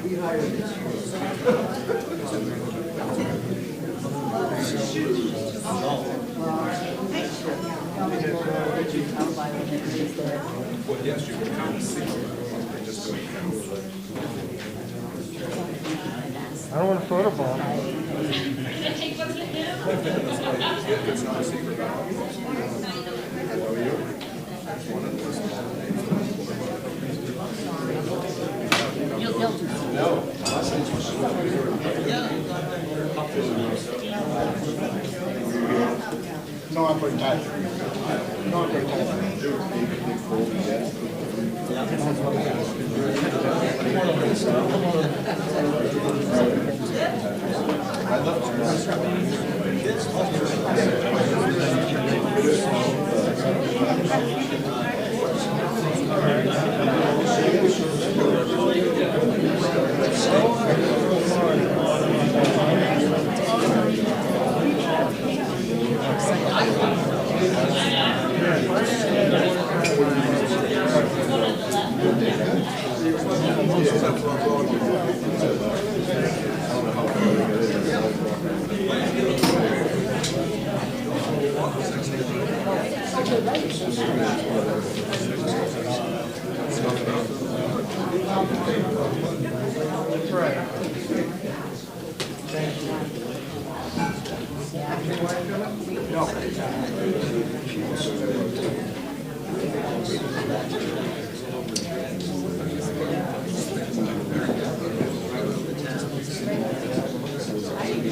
Well, yes, you can kind of see it. They just don't count. I don't want to photobomb. It's not a secret ballot. No, I'm very tired. No, I'm very tired.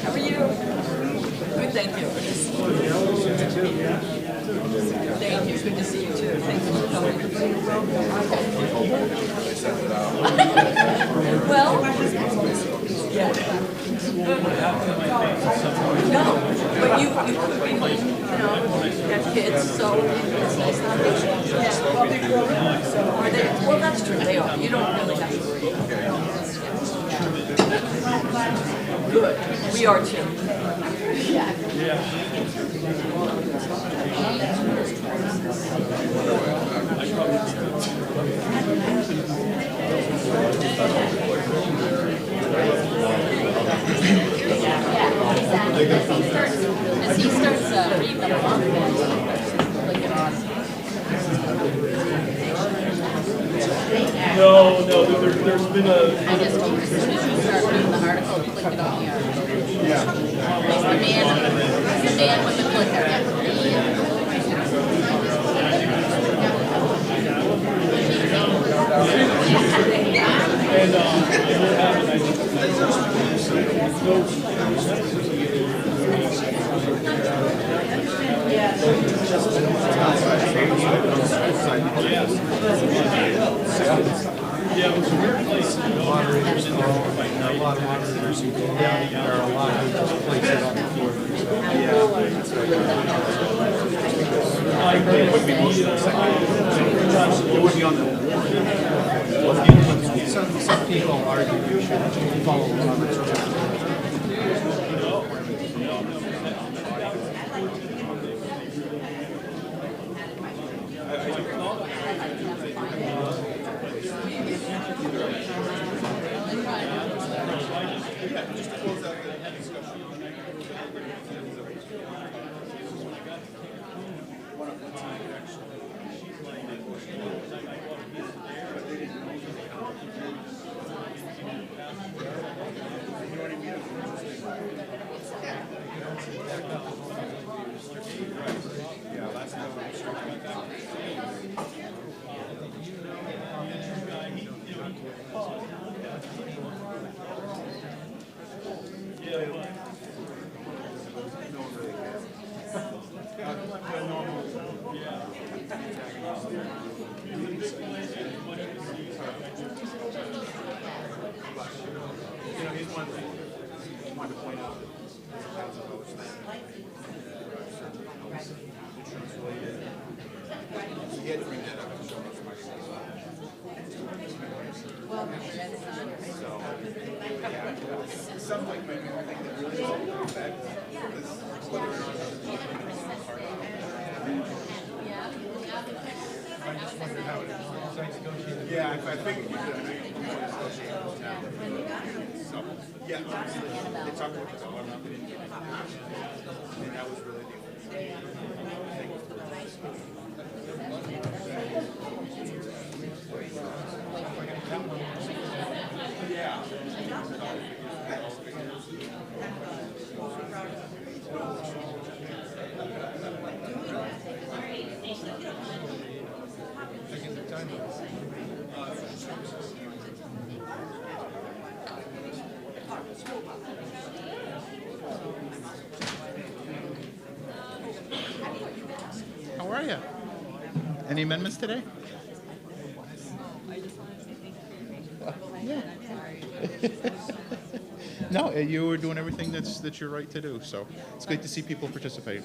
How are you? Good, thank you. Thank you. Good to see you too. Thank you for coming. Well, yeah. No, but you could be home, you know, have kids, so it's nice to have you. Yeah, well, they're grown up, so are they? Well, that's true, they are. You don't really have to worry. Good. We are too. Yeah. As he starts reading them along, like an No, there's been a... I just told you, as soon as you start reading the article, click it on the article. Yeah. It's the man with the clicker. Yeah, it was a weird place. Moderators in there, a lot of moderators who go down. There are a lot who just place it on the floor. It would be on the some people argue you should follow Robert's rules. Yeah, I think we should negotiate with town. Yeah, honestly, they talked about the dollar amount, they didn't give it. And that was really the only thing. Yeah. How are you? Any amendments today? Yeah. No, you were doing everything that's your right to do. So it's great to see people participate.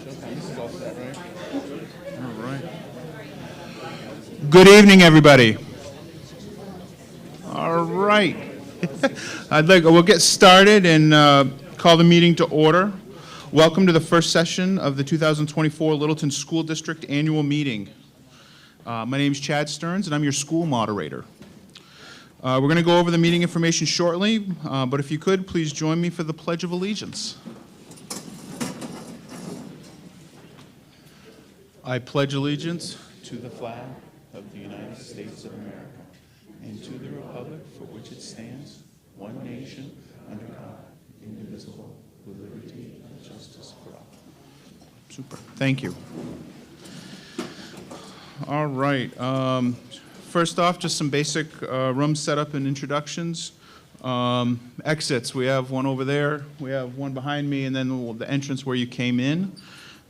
This is all set, right? All right. Good evening, everybody. All right. We'll get started and call the meeting to order. Welcome to the first session of the 2024 Littleton School District Annual Meeting. My name is Chad Stearns, and I'm your school moderator. We're going to go over the meeting information shortly, but if you could, please join me for the Pledge of Allegiance. I pledge allegiance to the flag of the United States of America and to the republic for which it stands, one nation, under God, indivisible, with liberty and justice for all. Super. Thank you. All right. First off, just some basic room setup and introductions. Exits, we have one over there, we have one behind me, and then the entrance where you came in.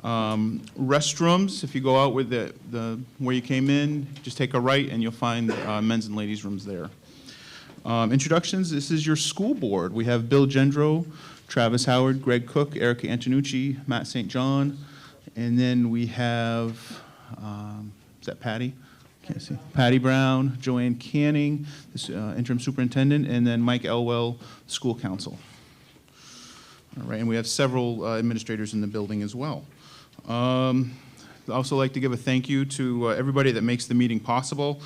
Restrooms, if you go out with the where you came in, just take a right and you'll find men's and ladies' rooms there. Introductions, this is your school board. We have Bill Gendro, Travis Howard, Greg Cook, Erica Antonucci, Matt St. John, and then we have, is that Patty? Can't see. Patty Brown, Joanne Canning, this, interim superintendent, and then Mike Elwell, school counsel. All right, and we have several administrators in the building as well. I'd also like to give a thank you to everybody that makes the meeting possible,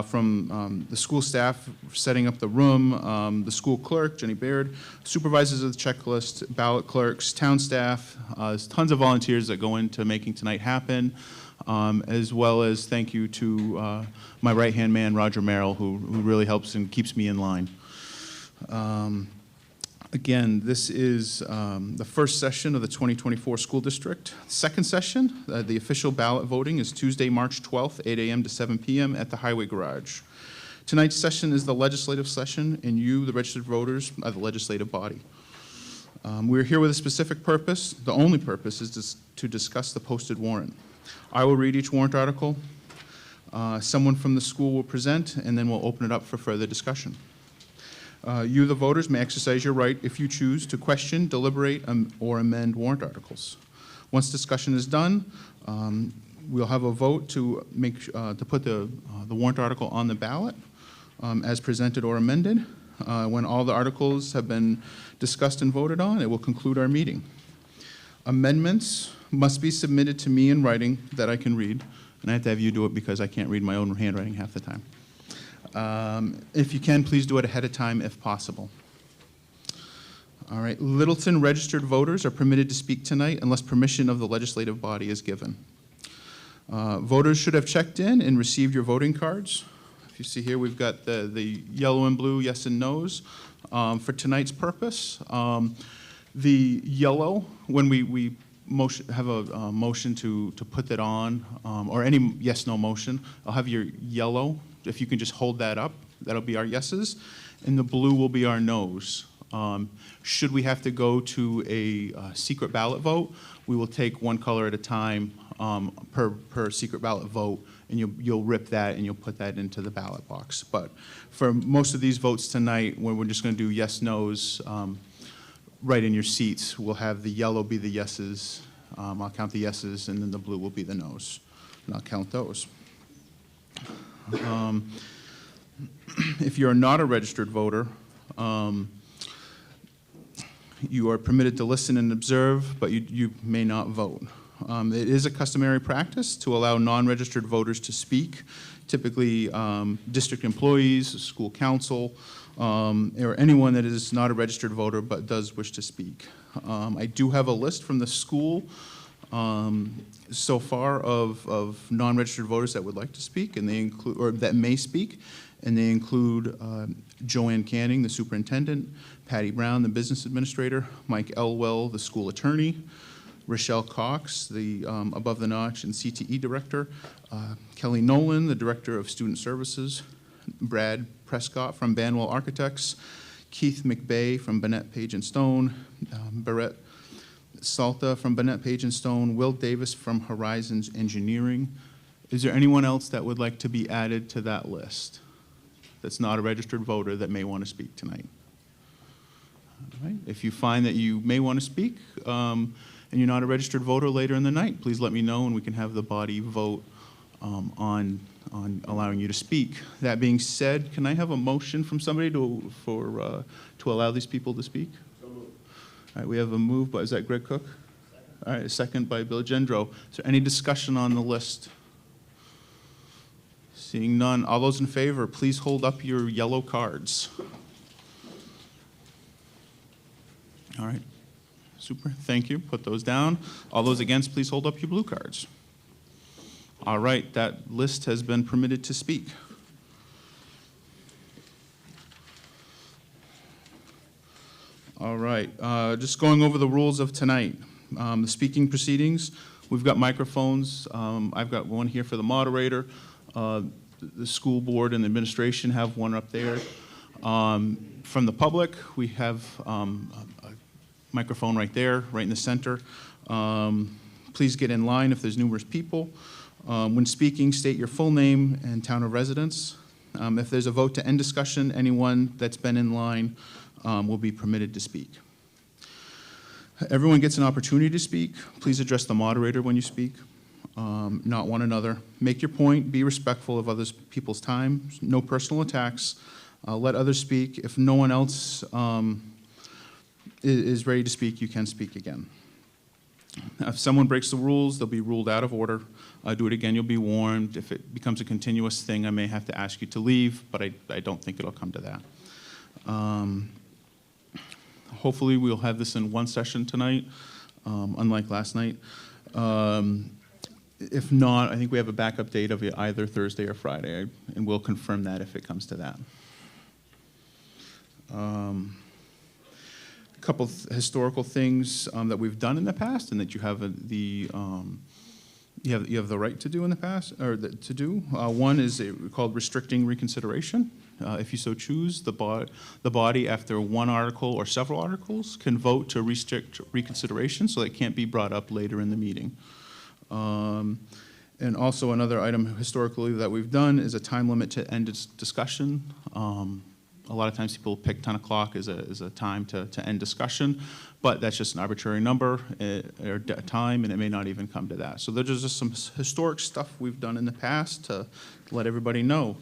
from the school staff setting up the room, the school clerk, Jenny Baird, supervisors of the checklist, ballot clerks, town staff. There's tons of volunteers that go into making tonight happen, as well as thank you to my right-hand man, Roger Merrill, who really helps and keeps me in line. Again, this is the first session of the 2024 school district. Second session, the official ballot voting is Tuesday, March 12th, 8 a.m. to 7 p.m. at the Highway Garage. Tonight's session is the legislative session, and you, the registered voters, are the legislative body. We're here with a specific purpose. The only purpose is to discuss the posted warrant. I will read each warrant article. Someone from the school will present, and then we'll open it up for further discussion. You, the voters, may exercise your right, if you choose, to question, deliberate, or amend warrant articles. Once discussion is done, we'll have a vote to put the warrant article on the ballot as presented or amended. When all the articles have been discussed and voted on, it will conclude our meeting. Amendments must be submitted to me in writing that I can read, and I have to have you do it because I can't read my own handwriting half the time. If you can, please do it ahead of time if possible. All right, Littleton registered voters are permitted to speak tonight unless permission of the legislative body is given. Voters should have checked in and received your voting cards. If you see here, we've got the yellow and blue yes and no's. For tonight's purpose, the yellow, when we have a motion to put that on, or any yes-no motion, I'll have your yellow. If you can just hold that up, that'll be our yeses, and the blue will be our no's. Should we have to go to a secret ballot vote, we will take one color at a time per secret ballot vote, and you'll rip that and you'll put that into the ballot box. But for most of these votes tonight, when we're just going to do yes, no's, right in your seats, we'll have the yellow be the yeses. I'll count the yeses, and then the blue will be the no's, and I'll count those. If you're not a registered voter, you are permitted to listen and observe, but you may not vote. It is a customary practice to allow non-registered voters to speak, typically district employees, school council, or anyone that is not a registered voter but does wish to speak. I do have a list from the school so far of non-registered voters that would like to speak, and they include, or that may speak, and they include Joanne Canning, the superintendent, Patty Brown, the business administrator, Mike Elwell, the school attorney, Rochelle Cox, the above the notch and CTE director, Kelly Nolan, the director of student services, Brad Prescott from Banwell Architects, Keith McBay from Bennett Page and Stone, Barrett Salta from Bennett Page and Stone, Will Davis from Horizons Engineering. Is there anyone else that would like to be added to that list that's not a registered voter that may want to speak tonight? All right. If you find that you may want to speak, and you're not a registered voter later in the night, please let me know and we can have the body vote on allowing you to speak. That being said, can I have a motion from somebody to allow these people to speak? So moved. All right, we have a move, but is that Greg Cook? Second. All right, a second by Bill Gendro. Is there any discussion on the list? Seeing none, all those in favor, please hold up your yellow cards. All right, super, thank you. Put those down. All those against, please hold up your blue cards. All right, that list has been permitted to speak. All right, just going over the rules of tonight. The speaking proceedings, we've got microphones. I've got one here for the moderator. The school board and the administration have one up there. From the public, we have a microphone right there, right in the center. Please get in line if there's numerous people. When speaking, state your full name and town of residence. If there's a vote to end discussion, anyone that's been in line will be permitted to speak. Everyone gets an opportunity to speak. Please address the moderator when you speak, not one another. Make your point, be respectful of other people's time, no personal attacks. Let others speak. If no one else is ready to speak, you can speak again. If someone breaks the rules, they'll be ruled out of order. Do it again, you'll be warned. If it becomes a continuous thing, I may have to ask you to leave, but I don't think it'll come to that. Hopefully, we'll have this in one session tonight, unlike last night. If not, I think we have a backup date of either Thursday or Friday, and we'll confirm that if it comes to that. A couple of historical things that we've done in the past and that you have you have the right to do in the past, or to do. One is called restricting reconsideration. If you so choose, the body, after one article or several articles, can vote to restrict reconsideration so that it can't be brought up later in the meeting. And also another item historically that we've done is a time limit to end discussion. A lot of times people pick 10 o'clock as a time to end discussion, but that's just an arbitrary number or time, and it may not even come to that. So there's just some historic stuff we've done in the past to let everybody know.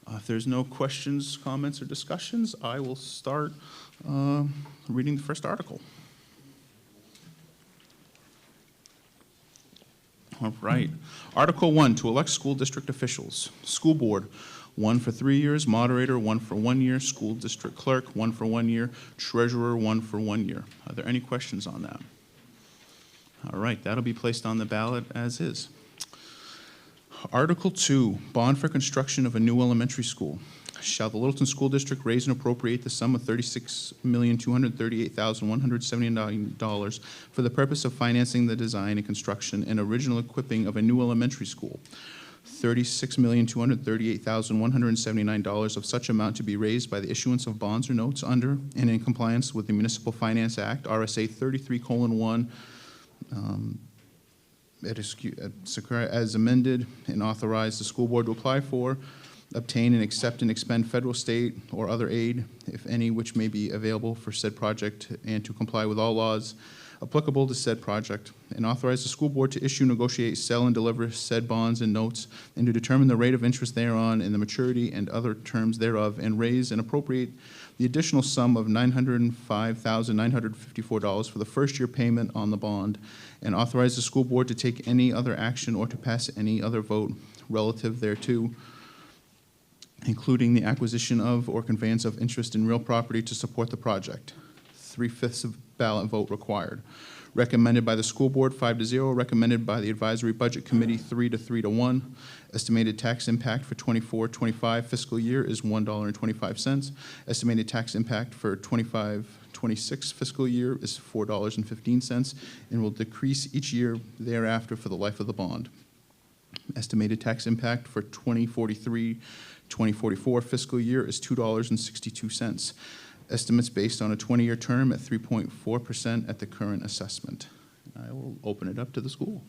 If there's no questions, comments, or discussions, I will start reading the first article. All right. Article 1, to elect school district officials. School board, 1 for 3 years. Moderator, 1 for 1 year. School district clerk, 1 for 1 year. Treasurer, 1 for 1 year. Are there any questions on that? All right, that'll be placed on the ballot as is. Article 2, bond for construction of a new elementary school. Shall the Littleton School District raise and appropriate the sum of $36,238,179 for the purpose of financing the design and construction and original equipping of a new elementary school? $36,238,179 of such amount to be raised by the issuance of bonds or notes under and in compliance with the Municipal Finance Act, RSA 33:1, as amended, and authorize the school board to apply for, obtain, and accept and expend federal, state, or other aid, if any, which may be available for said project, and to comply with all laws applicable to said project, and authorize the school board to issue, negotiate, sell, and deliver said bonds and notes, and to determine the rate of interest thereon and the maturity and other terms thereof, and raise and appropriate the additional sum of $905,954 for the first year payment on the bond, and authorize the school board to take any other action or to pass any other vote relative thereto, including the acquisition of or conveyance of interest in real property to support the project. 3/5 of ballot vote required. Recommended by the school board, 5-0. Recommended by the advisory budget committee, 3-1. Estimated tax impact for 24-25 fiscal year is $1.25. Estimated tax impact for 25-26 fiscal year is $4.15, and will decrease each year thereafter for the life of the bond. Estimated tax impact for 2043-2044 fiscal year is $2.62. Estimates based on a 20-year term at 3.4% at the current assessment. I will open it up to the school.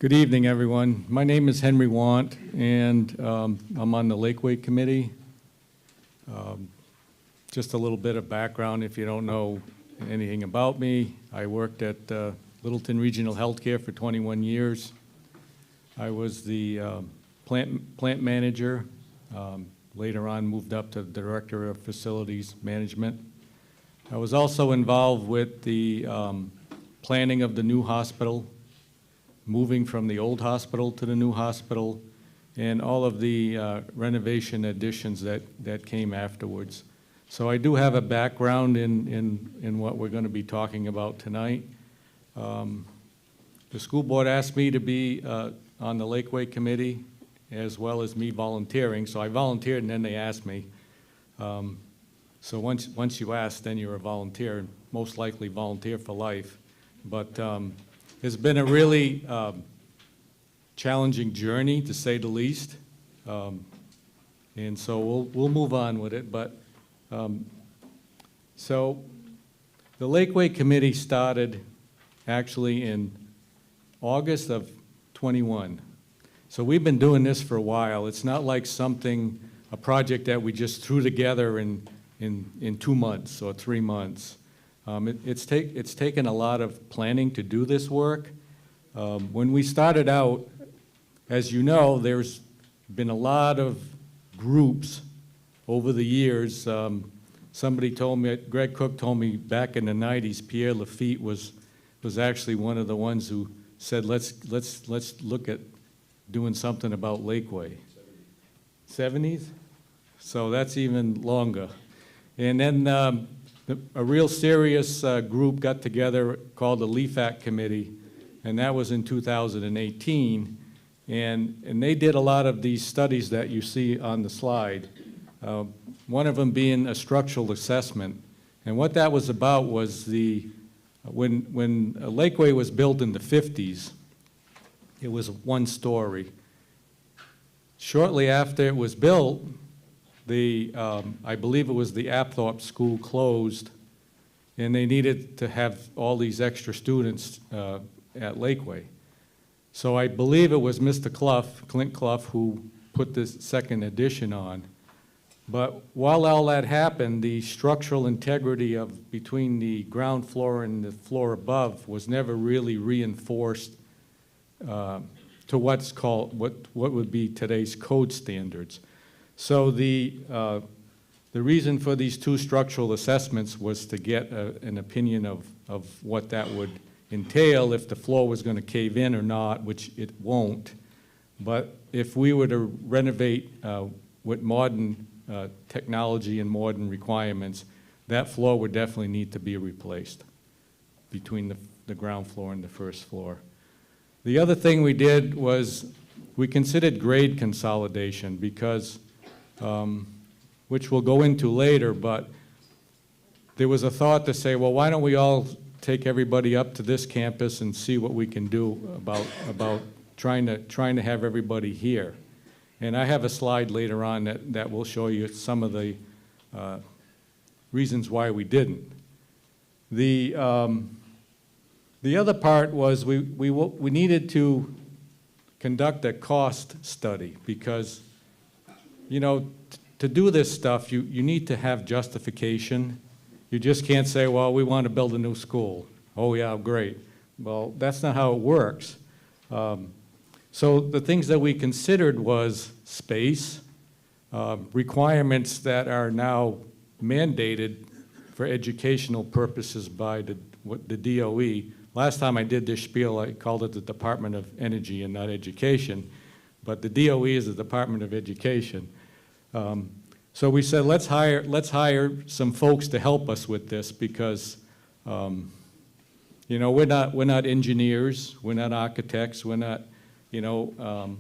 Good evening, everyone. My name is Henry Want, and I'm on the Lakeway Committee. Just a little bit of background if you don't know anything about me. I worked at Littleton Regional Healthcare for 21 years. I was the plant manager. Later on, moved up to Director of Facilities Management. I was also involved with the planning of the new hospital, moving from the old hospital to the new hospital, and all of the renovation additions that came afterwards. So I do have a background in what we're going to be talking about tonight. The school board asked me to be on the Lakeway Committee, as well as me volunteering. So I volunteered, and then they asked me. So once you ask, then you're a volunteer, and most likely volunteer for life. But it's been a really challenging journey, to say the least. And so we'll move on with it. But so the Lakeway Committee started actually in August of 21. So we've been doing this for a while. It's not like a project that we just threw together in 2 months or 3 months. It's taken a lot of planning to do this work. When we started out, as you know, there's been a lot of groups over the years. Somebody told me, Greg Cook told me back in the 90s, Pierre Lafitte was actually one of the ones who said, let's look at doing something about Lakeway. 70s? So that's even longer. And then a real serious group got together called the LEFAC Committee, and that was in 2018. And they did a lot of these studies that you see on the slide, one of them being a structural assessment. And what that was about was when Lakeway was built in the 50s, it was 1 story. Shortly after it was built, I believe it was the Apthorpe School closed, and they needed to have all these extra students at Lakeway. So I believe it was Mr. Clint Clough, who put this second addition on. But while all that happened, the structural integrity between the ground floor and the floor above was never really reinforced to what would be today's code standards. So the reason for these 2 structural assessments was to get an opinion of what that would entail, if the floor was going to cave in or not, which it won't. But if we were to renovate with modern technology and modern requirements, that floor would definitely need to be replaced between the ground floor and the first floor. The other thing we did was we considered grade consolidation because, which we'll go into later, but there was a thought to say, well, why don't we all take everybody up to this campus and see what we can do about trying to have everybody here. And I have a slide later on that will show you some of the reasons why we didn't. The other part was we needed to conduct a cost study because, you know, to do this stuff, you need to have justification. You just can't say, well, we want to build a new school. Oh, yeah, great. Well, that's not how it works. So the things that we considered was space, requirements that are now mandated for educational purposes by the DOE. Last time I did this spiel, I called it the Department of Energy and not Education, but the DOE is the Department of Education. So we said, let's hire some folks to help us with this because, you know, we're not engineers, we're not architects, we're not, you know,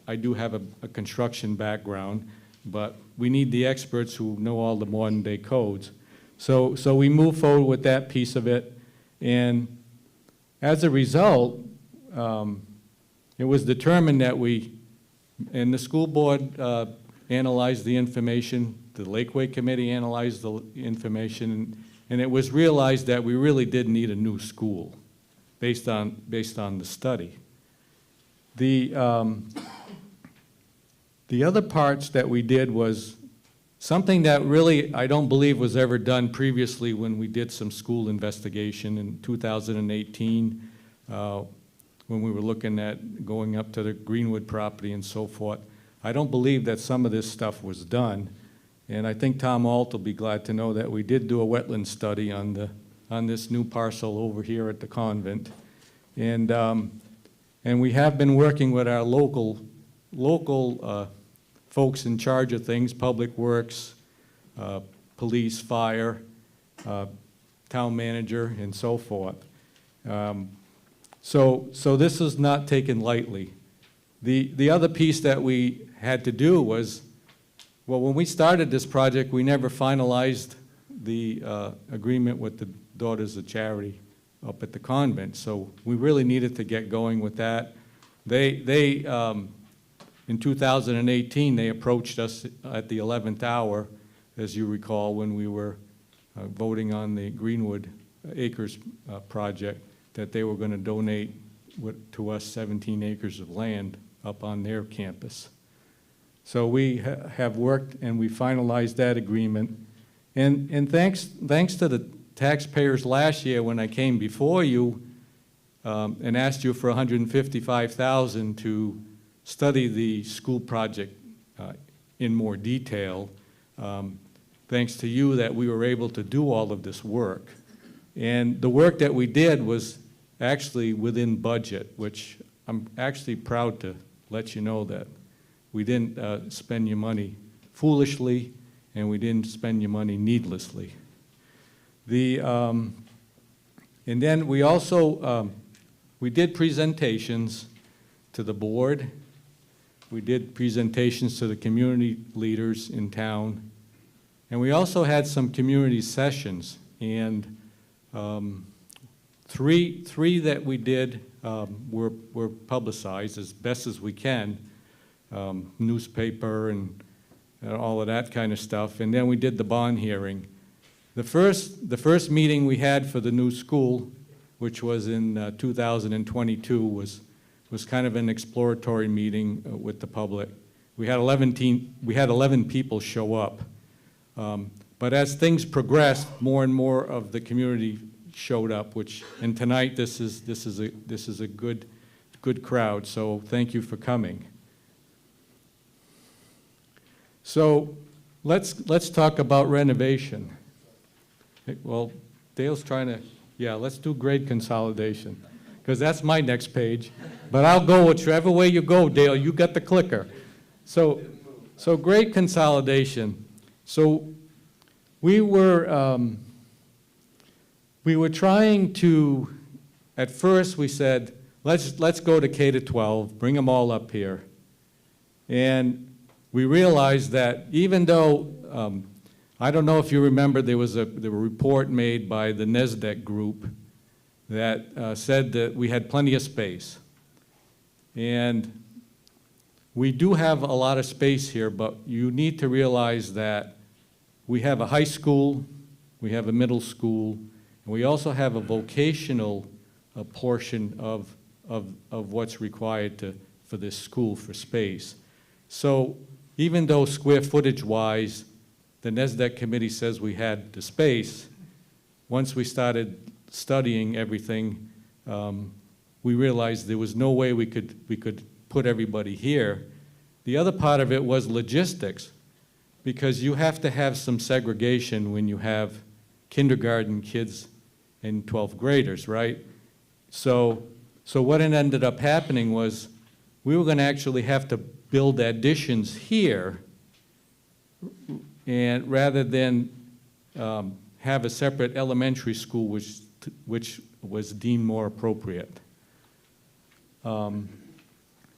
I do have a construction background, but we need the experts who know all the modern day codes. So we moved forward with that piece of it, and as a result, it was determined that and the school board analyzed the information, the Lakeway Committee analyzed the information, and it was realized that we really did need a new school based on the study. The other parts that we did was something that really I don't believe was ever done previously when we did some school investigation in 2018, when we were looking at going up to the Greenwood property and so forth. I don't believe that some of this stuff was done, and I think Tom Alt will be glad to know that we did do a wetland study on this new parcel over here at the convent, and we have been working with our local folks in charge of things, Public Works, police, fire, town manager, and so forth. So this is not taken lightly. The other piece that we had to do was, well, when we started this project, we never finalized the agreement with the Daughters of Charity up at the convent, so we really needed to get going with that. In 2018, they approached us at the 11th hour, as you recall, when we were voting on the Greenwood Acres project, that they were going to donate to us 17 acres of land up on their campus. So we have worked and we finalized that agreement. And thanks to the taxpayers last year when I came before you and asked you for $155,000 to study the school project in more detail. Thanks to you that we were able to do all of this work. And the work that we did was actually within budget, which I'm actually proud to let you know that we didn't spend your money foolishly and we didn't spend your money needlessly. And then we also, we did presentations to the board. We did presentations to the community leaders in town. And we also had some community sessions. And three that we did were publicized as best as we can, newspaper and all of that kind of stuff. And then we did the bond hearing. The first meeting we had for the new school, which was in 2022, was kind of an exploratory meeting with the public. We had 11 people show up. But as things progressed, more and more of the community showed up, and tonight this is a good crowd, so thank you for coming. So let's talk about renovation. Well, Dale's trying to, yeah, let's do grade consolidation, because that's my next page. But I'll go whichever way you go, Dale. You got the clicker. So grade consolidation. So we were trying to, at first we said, let's go to K to 12, bring them all up here. And we realized that even though, I don't know if you remember, there was a report made by the NESDEC group that said that we had plenty of space. And we do have a lot of space here, but you need to realize that we have a high school, we have a middle school, and we also have a vocational portion of what's required for this school for space. So even though square footage-wise, the NESDEC committee says we had the space, once we started studying everything, we realized there was no way we could put everybody here. The other part of it was logistics, because you have to have some segregation when you have kindergarten kids and 12th graders, right? So what ended up happening was we were going to actually have to build additions here, and rather than have a separate elementary school, which was deemed more appropriate.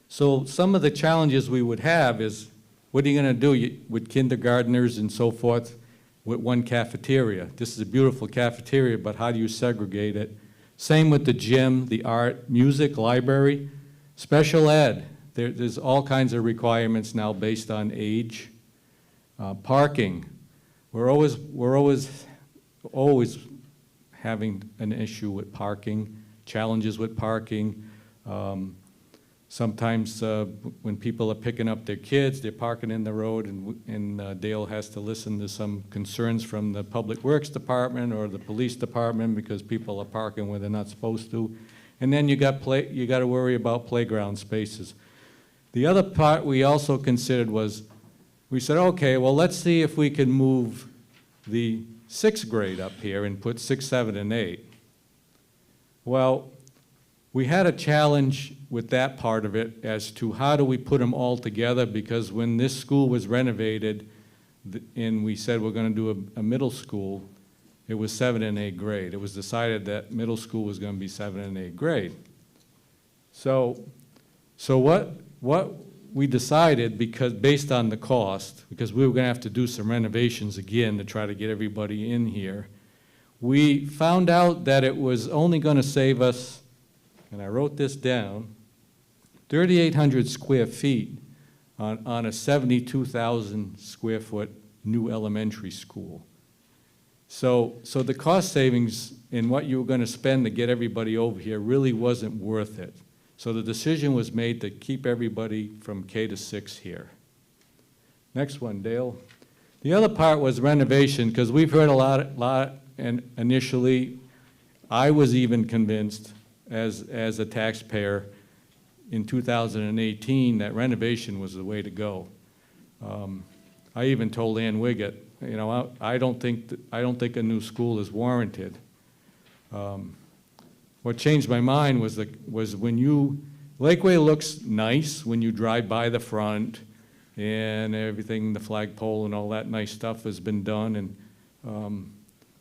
So some of the challenges we would have is, what are you going to do with kindergartners and so forth with one cafeteria? This is a beautiful cafeteria, but how do you segregate it? Same with the gym, the art, music, library, special ed. There's all kinds of requirements now based on age. Parking. We're always having an issue with parking, challenges with parking. Sometimes when people are picking up their kids, they're parking in the road, and Dale has to listen to some concerns from the Public Works Department or the Police Department because people are parking where they're not supposed to. And then you got to worry about playground spaces. The other part we also considered was, we said, okay, well, let's see if we can move the 6th grade up here and put 6, 7, and 8. Well, we had a challenge with that part of it as to how do we put them all together, because when this school was renovated and we said we're going to do a middle school, it was 7 and 8 grade. It was decided that middle school was going to be 7 and 8 grade. So what we decided, because based on the cost, because we were going to have to do some renovations again to try to get everybody in here, we found out that it was only going to save us, and I wrote this down, 3,800 square feet on a 72,000 square foot new elementary school. So the cost savings in what you were going to spend to get everybody over here really wasn't worth it. So the decision was made to keep everybody from K to 6 here. Next one, Dale. The other part was renovation, because we've heard a lot, and initially I was even convinced as a taxpayer in 2018 that renovation was the way to go. I even told Ann Wiggett, you know, I don't think a new school is warranted. What changed my mind was when Lakeway looks nice when you drive by the front, and everything, the flagpole and all that nice stuff has been done, and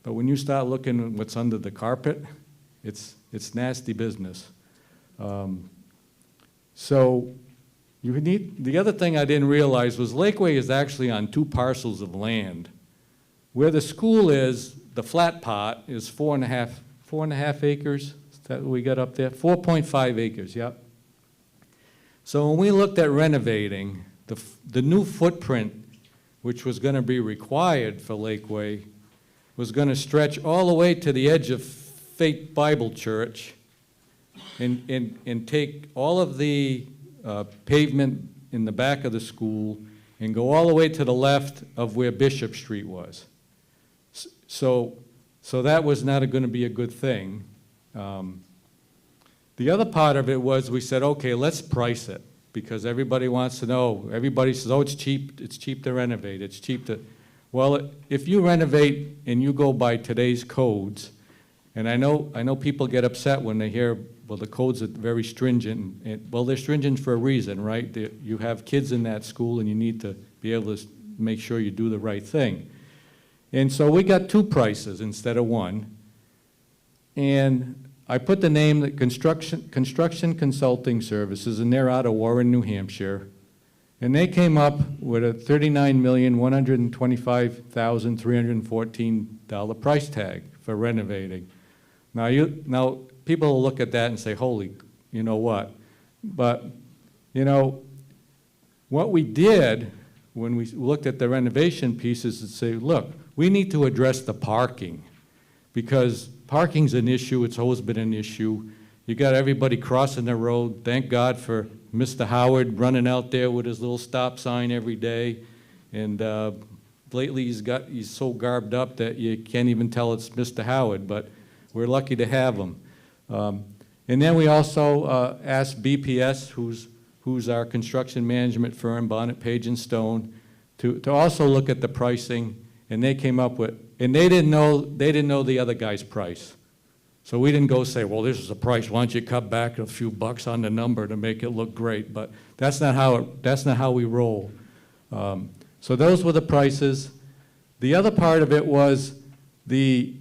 but when you start looking at what's under the carpet, it's nasty business. So the other thing I didn't realize was Lakeway is actually on 2 parcels of land. Where the school is, the flat part is 4.5 acres. Is that what we got up there? 4.5 acres, yep. So when we looked at renovating, the new footprint, which was going to be required for Lakeway, was going to stretch all the way to the edge of Faith Bible Church and take all of the pavement in the back of the school and go all the way to the left of where Bishop Street was. So that was not going to be a good thing. The other part of it was we said, okay, let's price it, because everybody wants to know. Everybody says, oh, it's cheap to renovate, it's cheap to... Well, if you renovate and you go by today's codes, and I know people get upset when they hear, well, the codes are very stringent. Well, they're stringent for a reason, right? You have kids in that school, and you need to be able to make sure you do the right thing. And so we got 2 prices instead of 1. And I put the name that Construction Consulting Services, and they're out of Warren, New Hampshire. And they came up with a $39,125,314 price tag for renovating. Now people will look at that and say, holy, you know what? But, you know, what we did when we looked at the renovation pieces is say, look, we need to address the parking, because parking's an issue. It's always been an issue. You got everybody crossing the road. Thank God for Mr. Howard running out there with his little stop sign every day. And lately he's so garbed up that you can't even tell it's Mr. Howard, but we're lucky to have him. And then we also asked BPS, who's our construction management firm, Bonnet, Page and Stone, to also look at the pricing, and they came up with, and they didn't know the other guy's price. So we didn't go say, well, this is the price, why don't you cut back a few bucks on the number to make it look great, but that's not how we roll. So those were the prices. The other part of it was the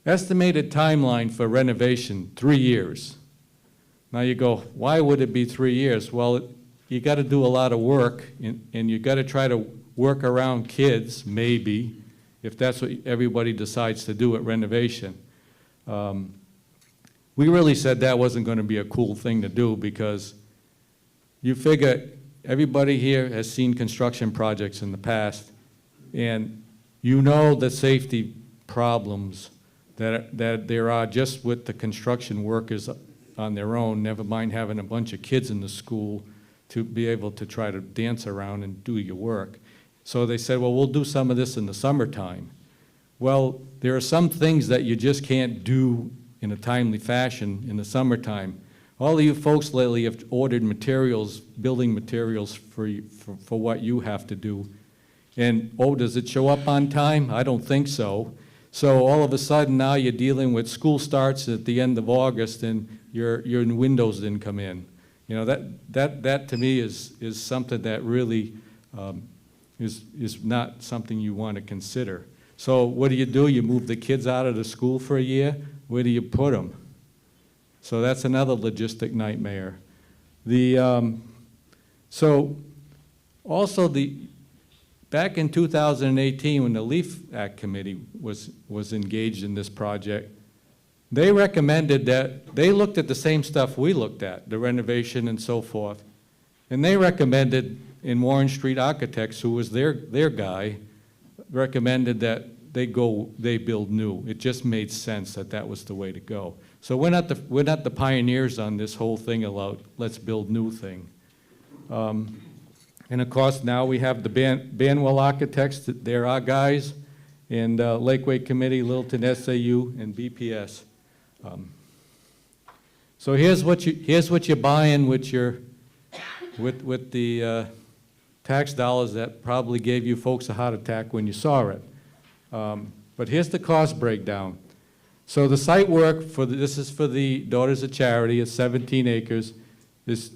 estimated timeline for renovation, 3 years. Now you go, why would it be 3 years? Well, you got to do a lot of work, and you got to try to work around kids, maybe, if that's what everybody decides to do at renovation. We really said that wasn't going to be a cool thing to do, because you figure everybody here has seen construction projects in the past, and you know the safety problems that there are just with the construction workers on their own, never mind having a bunch of kids in the school to be able to try to dance around and do your work. So they said, well, we'll do some of this in the summertime. Well, there are some things that you just can't do in a timely fashion in the summertime. All of you folks lately have ordered materials, building materials for what you have to do. And, oh, does it show up on time? I don't think so. So all of a sudden now you're dealing with school starts at the end of August and your windows didn't come in. You know, that to me is something that really is not something you want to consider. So what do? You move the kids out of the school for a year? Where do you put them? So that's another logistic nightmare. So also back in 2018, when the LEAF Act Committee was engaged in this project, they recommended that, they looked at the same stuff we looked at, the renovation and so forth, and they recommended, in Warren Street Architects, who was their guy, recommended that they build new. It just made sense that that was the way to go. So we're not the pioneers on this whole thing about let's build new thing. And of course now we have the Banwell Architects, they're our guys, and Lakeway Committee, Littleton SAU, and BPS. So here's what you're buying with the tax dollars that probably gave you folks a heart attack when you saw it. But here's the cost breakdown. So the site work this is for the Daughters of Charity, it's 17 acres, is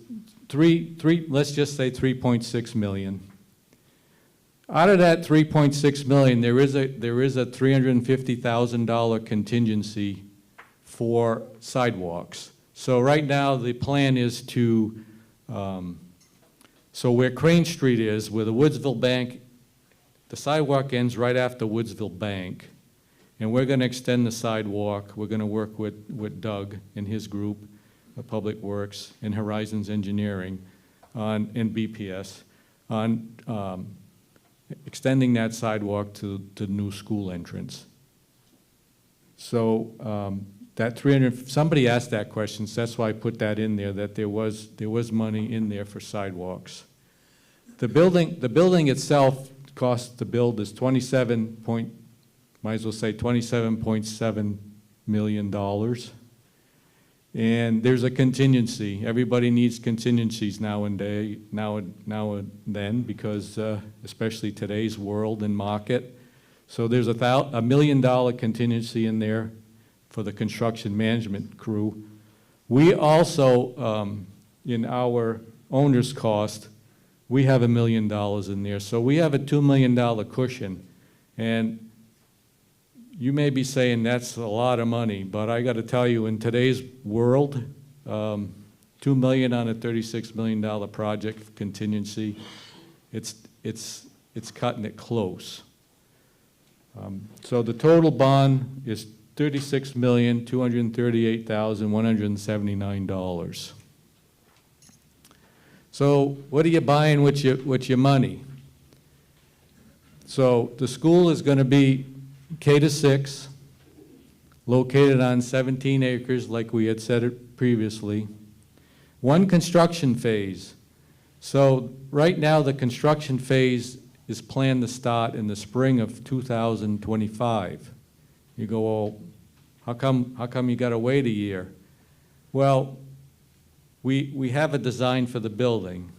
let's just say 3.6 million. Out of that 3.6 million, there is a $350,000 contingency for sidewalks. So right now the plan is to, so where Crane Street is, where the Woodsville Bank, the sidewalk ends right after Woodsville Bank, and we're going to extend the sidewalk. We're going to work with Doug and his group, Public Works and Horizons Engineering, and BPS, on extending that sidewalk to the new school entrance. So that 300, somebody asked that question, so that's why I put that in there, that there was money in there for sidewalks. The building itself cost to build is $27.7 million. And there's a contingency. Everybody needs contingencies now and then, because especially today's world and market. So there's a $1 million contingency in there for the construction management crew. We also, in our owner's cost, we have $1 million in there. So we have a $2 million cushion. And you may be saying that's a lot of money, but I got to tell you, in today's world, $2 million on a $36 million project contingency, it's cutting it close. So the total bond is $36,238,179. So what are you buying with your money? So the school is going to be K-6, located on 17 acres, like we had said it previously. One construction phase. So right now the construction phase is planned to start in the spring of 2025. You go, well, how come you got to wait a year? Well, we have a design for the building,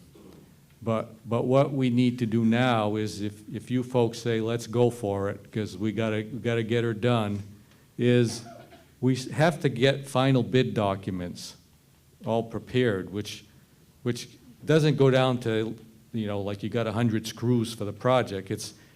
but what we need to do now is, if you folks say let's go for it, because we gotta get her done, is we have to get final bid documents all prepared, which doesn't go down to, you know, like you got 100 screws for the project.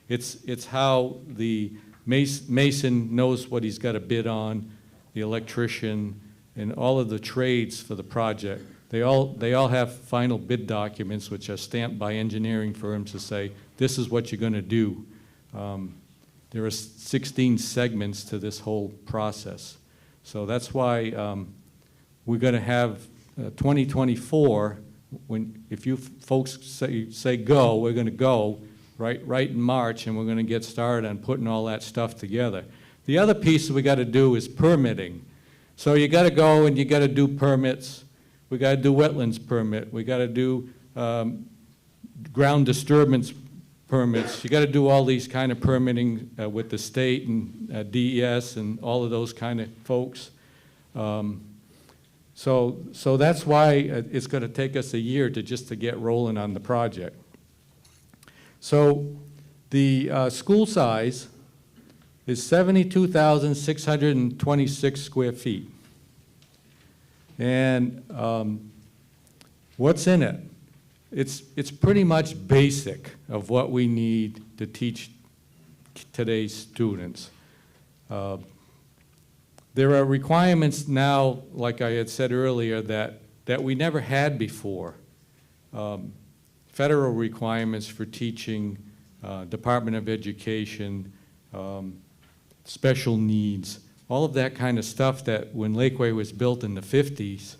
It's how the mason knows what he's got to bid on, the electrician, and all of the trades for the project. They all have final bid documents which are stamped by engineering firms to say, this is what you're going to do. There are 16 segments to this whole process. So that's why we're going to have 2024, if you folks say go, we're going to go right in March, and we're going to get started on putting all that stuff together. The other piece we got to do is permitting. So you got to go and you got to do permits. We got to do wetlands permit. We got to do ground disturbance permits. You got to do all these kind of permitting with the state and DES and all of those kind of folks. So that's why it's going to take us a year to get rolling on the project. So the school size is 72,626 square feet. And what's in it? It's pretty much basic of what we need to teach today's students. There are requirements now, like I had said earlier, that we never had before. Federal requirements for teaching, Department of Education, special needs, all of that kind of stuff that when Lakeway was built in the 50s,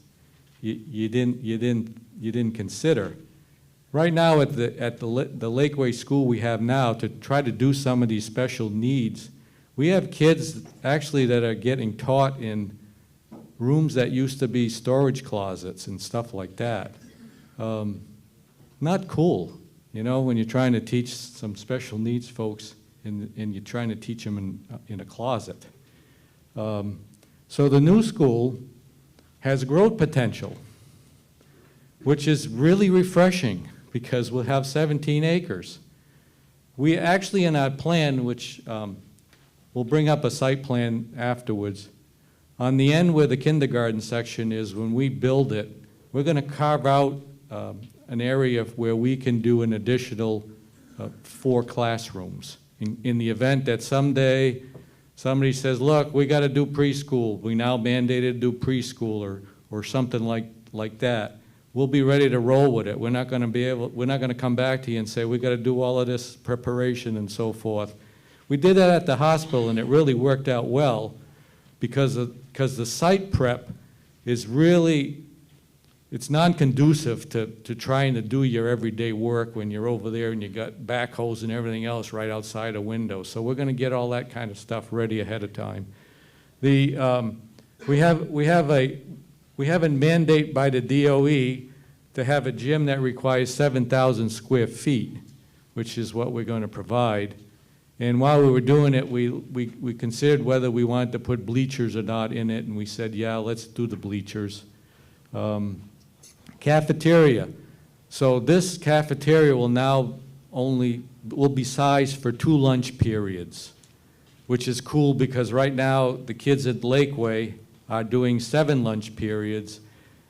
you didn't consider. Right now at the Lakeway school we have now, to try to do some of these special needs, we have kids actually that are getting taught in rooms that used to be storage closets and stuff like that. Not cool, you know, when you're trying to teach some special needs folks and you're trying to teach them in a closet. So the new school has growth potential, which is really refreshing because we'll have 17 acres. We actually, in our plan, which we'll bring up a site plan afterwards, on the end where the kindergarten section is, when we build it, we're going to carve out an area where we can do an additional 4 classrooms. In the event that someday somebody says, look, we got to do preschool, we now mandated to do preschool or something like that, we'll be ready to roll with it. We're not going to come back to you and say, we got to do all of this preparation and so forth. We did that at the hospital and it really worked out well because the site prep is really, it's non-conducive to trying to do your everyday work when you're over there and you got backhoes and everything else right outside a window. So we're going to get all that kind of stuff ready ahead of time. We have a mandate by the DOE to have a gym that requires 7,000 square feet, which is what we're going to provide. And while we were doing it, we considered whether we wanted to put bleachers or not in it, and we said, yeah, let's do the bleachers. Cafeteria. So this cafeteria will be sized for 2 lunch periods, which is cool because right now the kids at Lakeway are doing 7 lunch periods,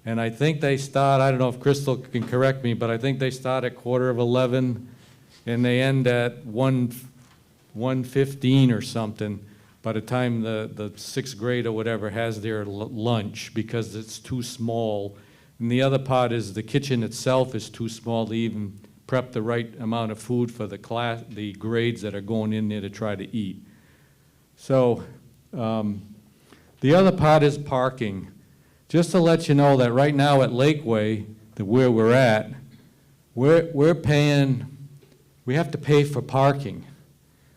and I think they start, I don't know if Crystal can correct me, but I think they start at 11:15 and they end at 1:15 or something by the time the 6th grade or whatever has their lunch because it's too small. And the other part is the kitchen itself is too small to even prep the right amount of food for the grades that are going in there to try to eat. So the other part is parking. Just to let you know that right now at Lakeway, where we're at, we have to pay for parking.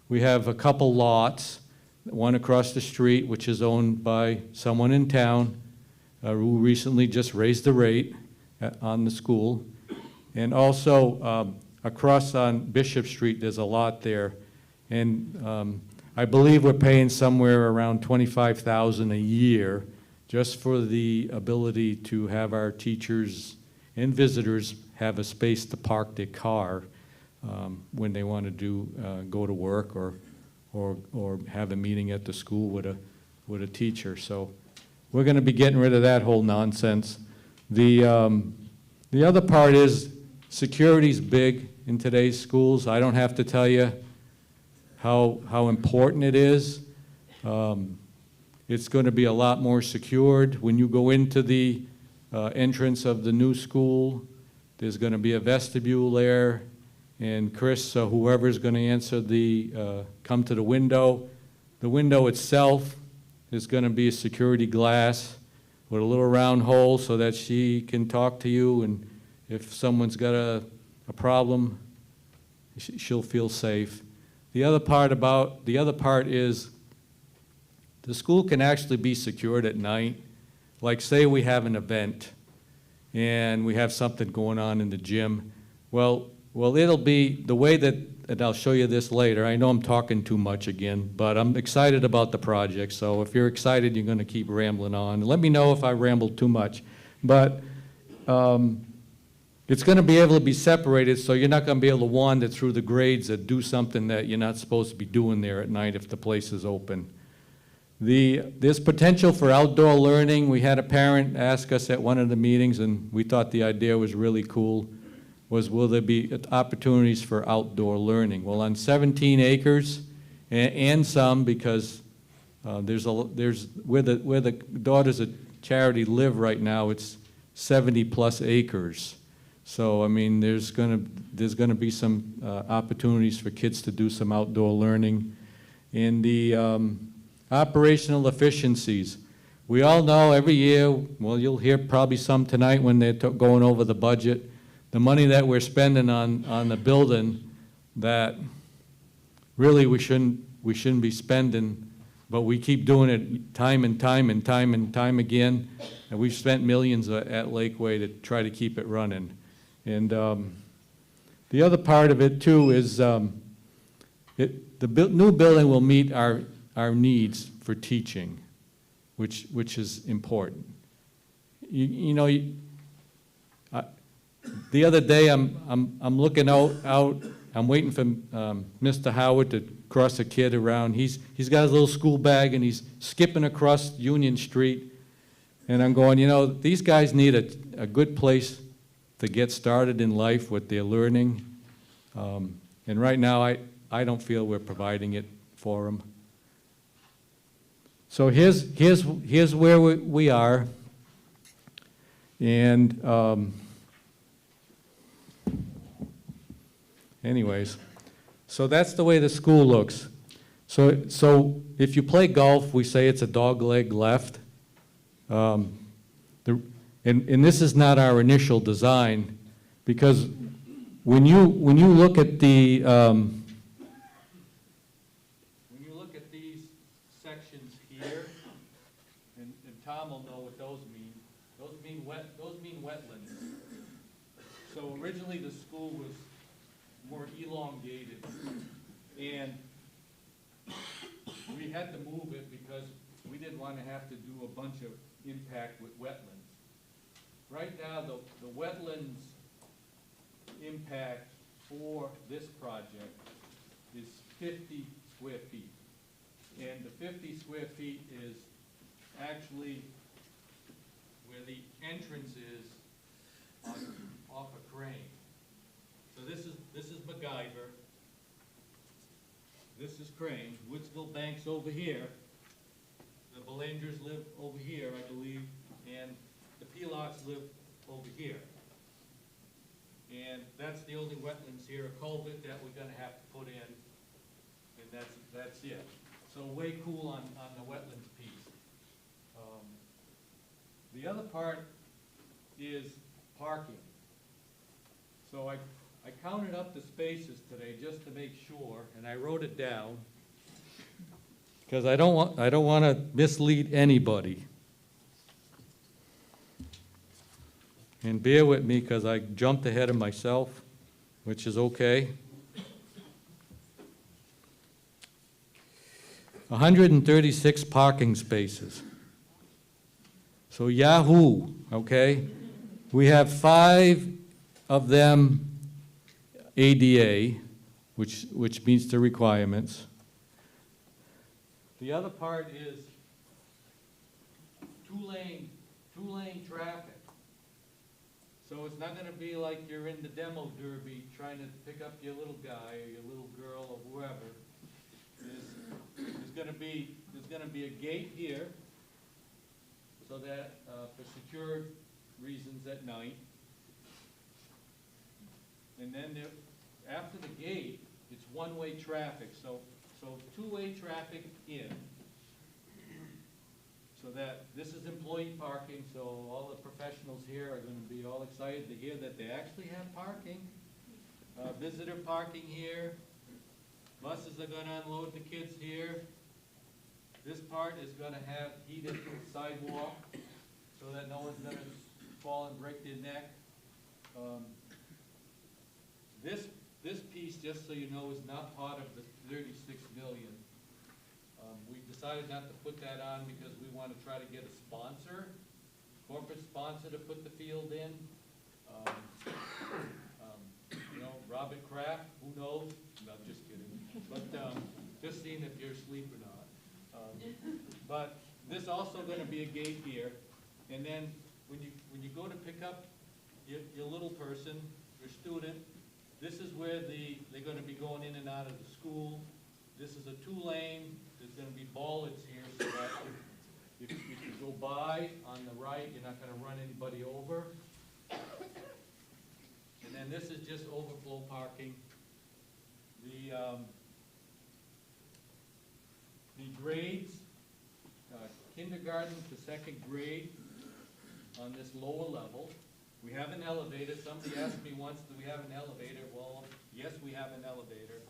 We have a couple lots, one across the street, which is owned by someone in town, who recently just raised the rate on the school. And also across on Bishop Street, there's a lot there. And I believe we're paying somewhere around $25,000 a year just for the ability to have our teachers and visitors have a space to park their car when they want to go to work or have a meeting at the school with a teacher. So we're going to be getting rid of that whole nonsense. The other part is security's big in today's schools. I don't have to tell you how important it is. It's going to be a lot more secured. When you go into the entrance of the new school, there's going to be a vestibule there, and Chris, whoever's going to answer come to the window itself is going to be a security glass with a little round hole so that she can talk to you, and if someone's got a problem, she'll feel safe. The other part is the school can actually be secured at night. Like, say we have an event and we have something going on in the gym. Well, it'll be the way that, and I'll show you this later. I know I'm talking too much again, but I'm excited about the project. So if you're excited, you're going to keep rambling on. Let me know if I rambled too much. But it's going to be able to be separated, so you're not going to be able to wander through the grades that do something that you're not supposed to be doing there at night if the place is open. There's potential for outdoor learning. We had a parent ask us at one of the meetings, and we thought the idea was really cool, was will there be opportunities for outdoor learning? Well, on 17 acres, and some, because there's where the Daughters of Charity live right now, it's 70+ acres. So, I mean, there's gonna be some opportunities for kids to do some outdoor learning. And the operational efficiencies. We all know every year, well, you'll hear probably some tonight when they're going over the budget, the money that we're spending on the building that really we shouldn't be spending, but we keep doing it time and time again. And we've spent millions at Lakeway to try to keep it running. And the other part of it too is the new building will meet our needs for teaching, which is important. The other day I'm looking out. I'm waiting for Mr. Howard to cross a kid around. He's got his little school bag and he's skipping across Union Street, and I'm going, these guys need a good place to get started in life with their learning, and right now I don't feel we're providing it for them. So here's where we are, and anyways, so that's the way the school looks. So if you play golf, we say it's a dog leg left. And this is not our initial design, because when you look at the these sections here, and Tom will know what those mean. Those mean wetlands. So originally the school was more elongated, and we had to move it because we didn't want to have to do a bunch of impact with wetlands. Right now, the wetlands impact for this project is 50 square feet. And the 50 square feet is actually where the entrance is off a crane. So this is MacGyver. This is Crane. Woodsville Bank's over here. The Belangers live over here, I believe, and the Pelocks live over here. And that's the only wetlands here, a culvert that we're gonna have to put in, and that's it. So way cool on the wetlands piece. The other part is parking. So I counted up the spaces today just to make sure, and I wrote it down, because I don't want to mislead anybody. And bear with me, because I jumped ahead of myself, which is okay. 136 parking spaces. So Yahoo, okay? We have 5 of them ADA, which meets the requirements. The other part is two-lane traffic. So it's not going to be like you're in the demo derby trying to pick up your little guy or your little girl or whoever. There's going to be a gate here, so that for secure reasons at night. And then after the gate, it's one-way traffic. So two-way traffic in. So that this is employee parking, so all the professionals here are going to be all excited to hear that they actually have parking. Visitor parking here. Buses are going to unload the kids here. This part is gonna have heated sidewalk, so that no one's gonna fall and break their neck. This piece, just so you know, is not part of the 36 million. We decided not to put that on because we want to try to get a sponsor, corporate sponsor to put the field in. You know, Robert Kraft, who knows? No, I'm just kidding. But just seeing if you're asleep or not. But this also going to be a gate here, and then when you go to pick up your little person, your student, this is where they're going to be going in and out of the school. This is a 2-lane. There's going to be bollards here so that if you go by on the right, you're not going to run anybody over. And then this is just overflow parking. The grades, kindergarten to 2nd grade on this lower level. We have an elevator. Somebody asked me once, do we have an elevator? Well, yes, we have an elevator.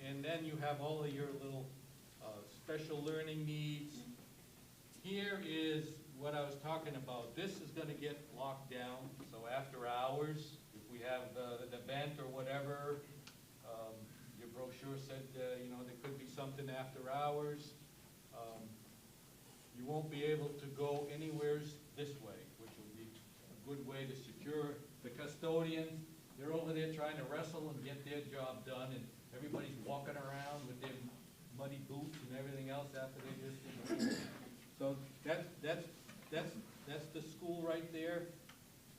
And then you have all of your little special learning needs. Here is what I was talking about. This is going to get locked down, so after hours, if we have an event or whatever, your brochure said, you know, there could be something after hours. You won't be able to go anywhere this way, which will be a good way to secure the custodians. They're over there trying to wrestle and get their job done, and everybody's walking around with their muddy boots and everything else after they just. So that's the school right there.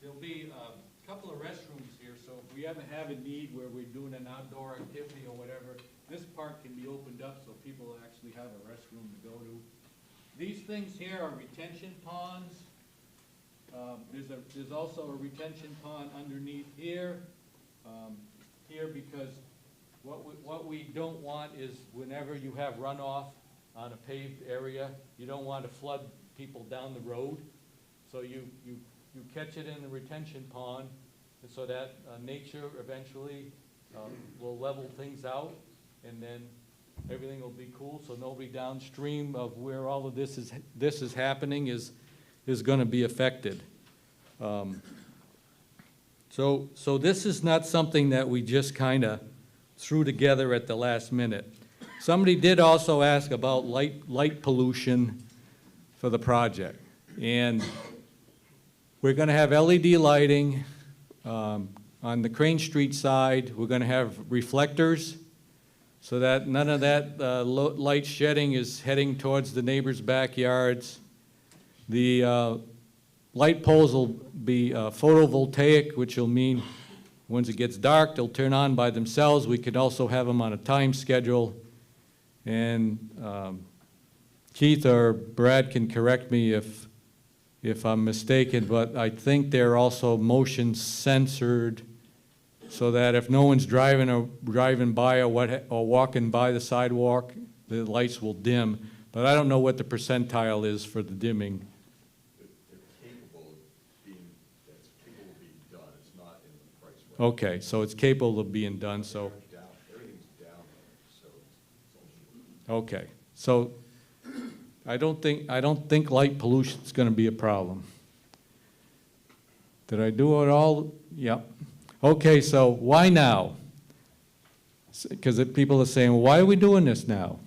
There'll be a couple of restrooms here, so if we ever have a need where we're doing an outdoor activity or whatever, this part can be opened up so people actually have a restroom to go to. These things here are retention ponds. There's also a retention pond underneath here. Here because what we don't want is whenever you have runoff on a paved area, you don't want to flood people down the road. So you catch it in the retention pond, and so that nature eventually will level things out, and then everything will be cool, so nobody downstream of where all of this is happening is going to be affected. So this is not something that we just kind of threw together at the last minute. Somebody did also ask about light pollution for the project, and we're going to have LED lighting on the Crane Street side. We're going to have reflectors, so that none of that light shedding is heading towards the neighbors' backyards. The light poles will be photovoltaic, which will mean once it gets dark, they'll turn on by themselves. We could also have them on a time schedule. And Keith or Brad can correct me if I'm mistaken, but I think they're also motion censored, so that if no one's driving by or walking by the sidewalk, the lights will dim. But I don't know what the percentile is for the dimming. They're capable of being done. It's not in the price range. Okay, so it's capable of being done, so. Everything's down there, so it's all. Okay, so I don't think light pollution is going to be a problem. Did I do it all? Yep. Okay, so why now? Because people are saying, well, why are we doing this now?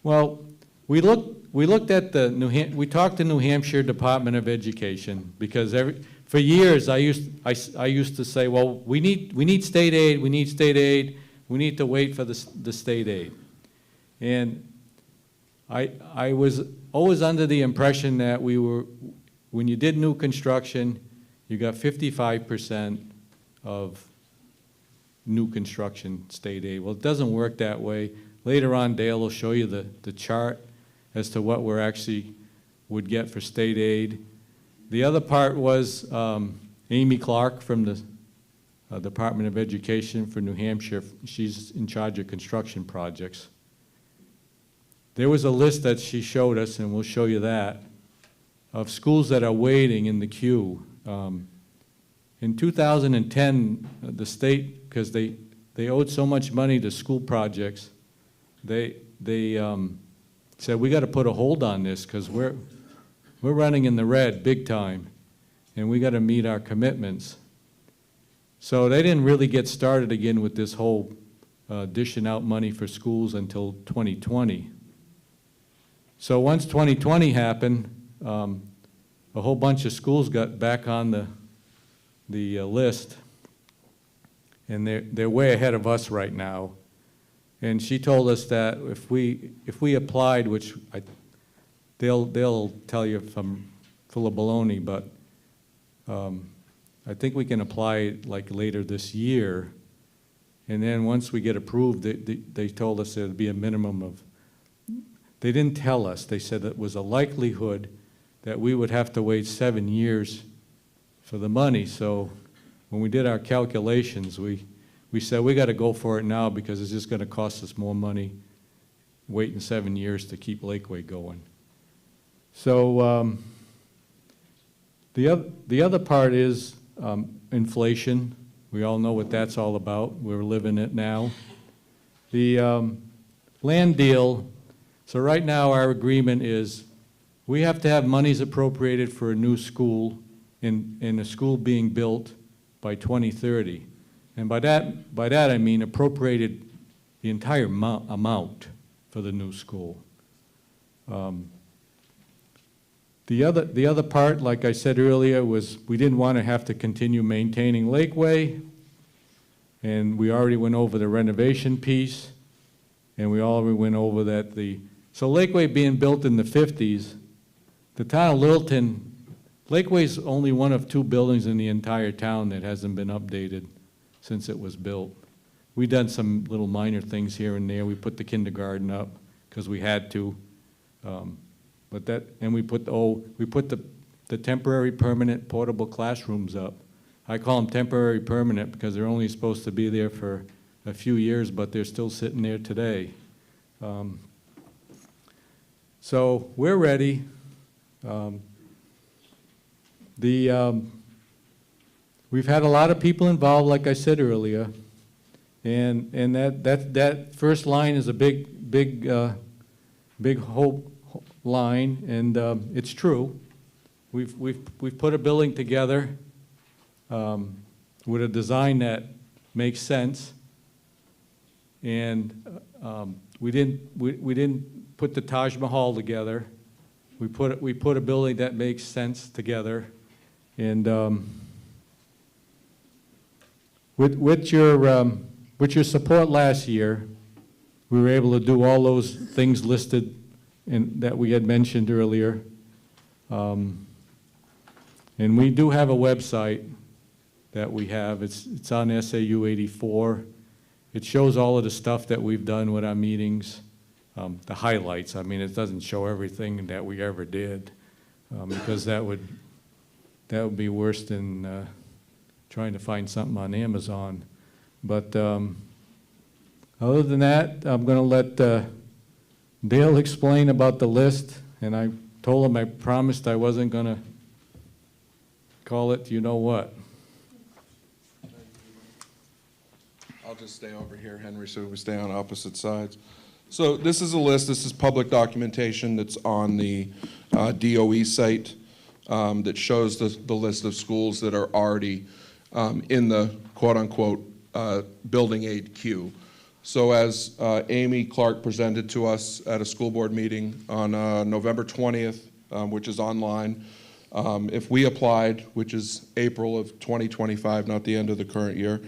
Well, we looked at we talked to New Hampshire Department of Education, because for years I used to say, well, we need state aid, we need state aid, we need to wait for the state aid. And I was always under the impression that when you did new construction, you got 55% of new construction state aid. Well, it doesn't work that way. Later on, Dale will show you the chart as to what we're actually would get for state aid. The other part was Amy Clark from the Department of Education for New Hampshire. She's in charge of construction projects. There was a list that she showed us, and we'll show you that, of schools that are waiting in the queue. In 2010, the state, because they owed so much money to school projects, they said, we got to put a hold on this because we're running in the red big time, and we got to meet our commitments. So they didn't really get started again with this whole dishing out money for schools until 2020. So once 2020 happened, a whole bunch of schools got back on the list, and they're way ahead of us right now. And she told us that if we applied, which they'll tell you if I'm full of baloney, but I think we can apply like later this year. And then once we get approved, they told us there'd be a minimum of, they didn't tell us, they said it was a likelihood that we would have to wait 7 years for the money. So when we did our calculations, we said we got to go for it now because it's just going to cost us more money waiting 7 years to keep Lakeway going. So the other part is inflation. We all know what that's all about. We're living it now. The land deal, so right now our agreement is we have to have monies appropriated for a new school in a school being built by 2030. And by that I mean appropriated the entire amount for the new school. The other part, like I said earlier, was we didn't want to have to continue maintaining Lakeway, and we already went over the renovation piece, and we already went over that so Lakeway being built in the 50s, the town of Littleton, Lakeway's only one of 2 buildings in the entire town that hasn't been updated since it was built. We've done some little minor things here and there. We put the kindergarten up because we had to. And we put the temporary permanent portable classrooms up. I call them temporary permanent because they're only supposed to be there for a few years, but they're still sitting there today. So we're ready. We've had a lot of people involved, like I said earlier, and that first line is a big hope line, and it's true. We've put a building together with a design that makes sense, and we didn't put the Taj Mahal together. We put a building that makes sense together, and with your support last year, we were able to do all those things listed that we had mentioned earlier. And we do have a website that we have. It's on SAU 84. It shows all of the stuff that we've done with our meetings, the highlights. I mean, it doesn't show everything that we ever did, because that would be worse than trying to find something on Amazon. But other than that, I'm going to let Dale explain about the list, and I told him I promised I wasn't going to call it you know what. I'll just stay over here, Henry, so we stay on opposite sides. So this is a list. This is public documentation that's on the DOE site that shows the list of schools that are already in the quote-unquote building aid queue. So as Amy Clark presented to us at a school board meeting on November 20th, which is online, if we applied, which is April of 2025, not the end of the current year,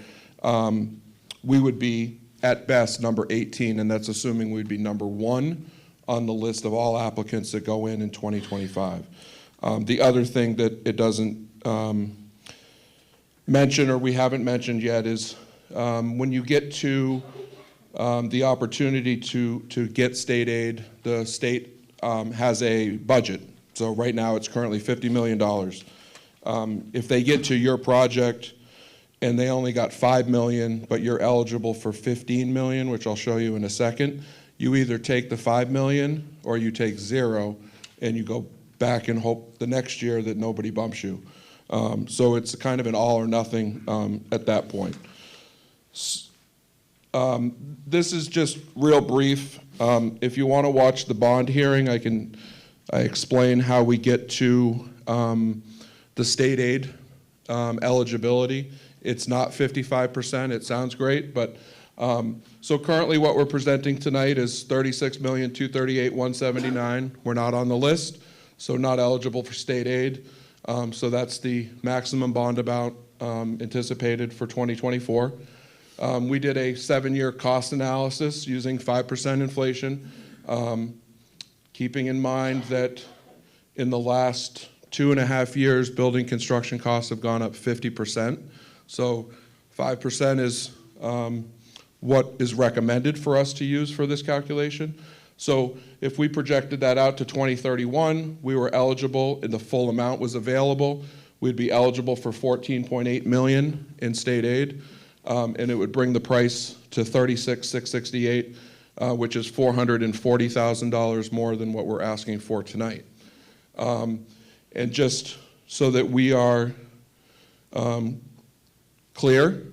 we would be at best number 18, and that's assuming we'd be number 1 on the list of all applicants that go in 2025. The other thing that it doesn't mention, or we haven't mentioned yet, is when you get to the opportunity to get state aid, the state has a budget. So right now it's currently $50 million. If they get to your project and they only got $5 million, but you're eligible for $15 million, which I'll show you in a second, you either take the $5 million or you take 0, and you go back and hope the next year that nobody bumps you. So it's kind of an all or nothing at that point. This is just real brief. If you want to watch the bond hearing, I explain how we get to the state aid eligibility. It's not 55%. It sounds great, but so currently what we're presenting tonight is $36,238,179. We're not on the list, so not eligible for state aid. So that's the maximum bond amount anticipated for 2024. We did a 7-year cost analysis using 5% inflation, keeping in mind that in the last 2.5 years, building construction costs have gone up 50%. So 5% is what is recommended for us to use for this calculation. So if we projected that out to 2031, we were eligible and the full amount was available, we'd be eligible for $14.8 million in state aid. And it would bring the price to $36,668, which is $440,000 more than what we're asking for tonight. And just so that we are clear,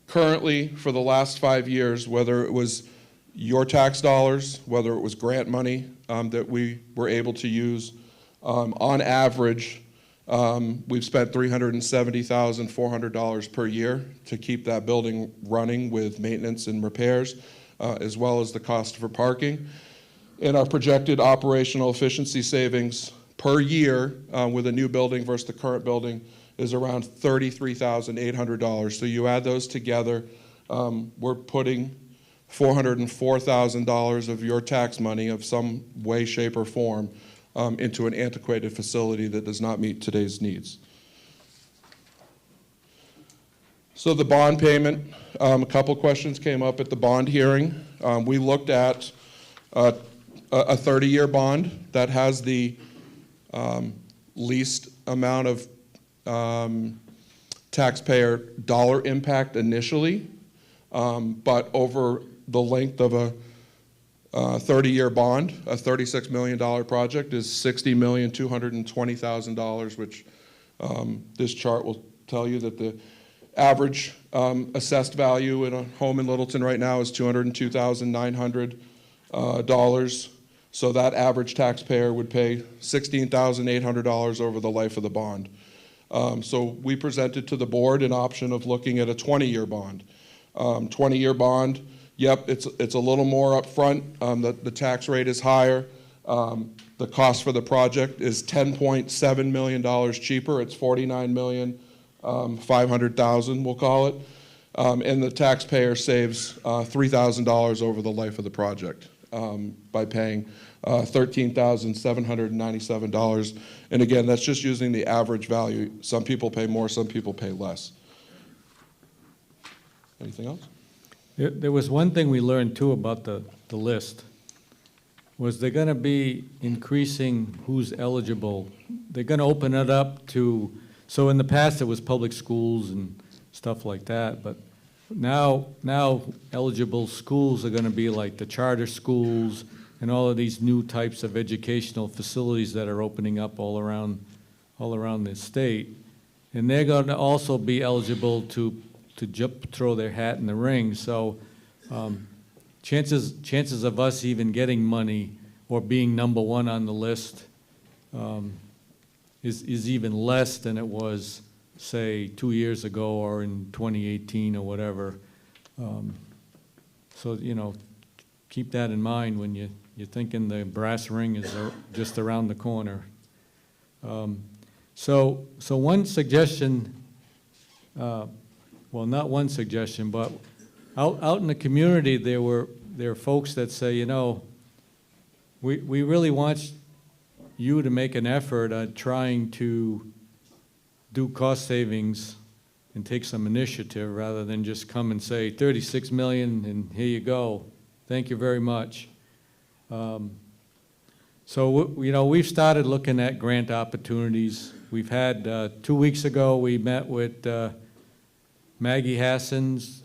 currently for the last 5 years, whether it was your tax dollars, whether it was grant money that we were able to use, on average, we've spent $370,400 per year to keep that building running with maintenance and repairs, as well as the cost for parking. And our projected operational efficiency savings per year with a new building versus the current building is around $33,800. So you add those together, we're putting $404,000 of your tax money of some way, shape, or form into an antiquated facility that does not meet today's needs. So the bond payment, a couple questions came up at the bond hearing. We looked at a 30-year bond that has the least amount of taxpayer dollar impact initially, but over the length of a 30-year bond, a $36 million project is $60,220,000, which this chart will tell you that the average assessed value in a home in Littleton right now is $202,900. So that average taxpayer would pay $16,800 over the life of the bond. So we presented to the board an option of looking at a 20-year bond. 20-year bond, yep, it's a little more upfront. The tax rate is higher. The cost for the project is $10.7 million cheaper. It's $49,500,000, we'll call it. And the taxpayer saves $3,000 over the life of the project by paying $13,797. And again, that's just using the average value. Some people pay more, some people pay less. Anything else? There was one thing we learned too about the list, was they're gonna be increasing who's eligible. They're gonna open it up to, so in the past it was public schools and stuff like that, but now eligible schools are gonna be like the charter schools and all of these new types of educational facilities that are opening up all around the state. And they're gonna also be eligible to throw their hat in the ring. So chances of us even getting money or being number one on the list is even less than it was, say, 2 years ago or in 2018 or whatever. So, you know, keep that in mind when you're thinking the brass ring is just around the corner. So one suggestion, well, not one suggestion, but out in the community, there are folks that say, you know, we really want you to make an effort at trying to do cost savings and take some initiative rather than just come and say 36 million and here you go. Thank you very much. So, you know, we've started looking at grant opportunities. We've had, 2 weeks ago, we met with Maggie Hassens,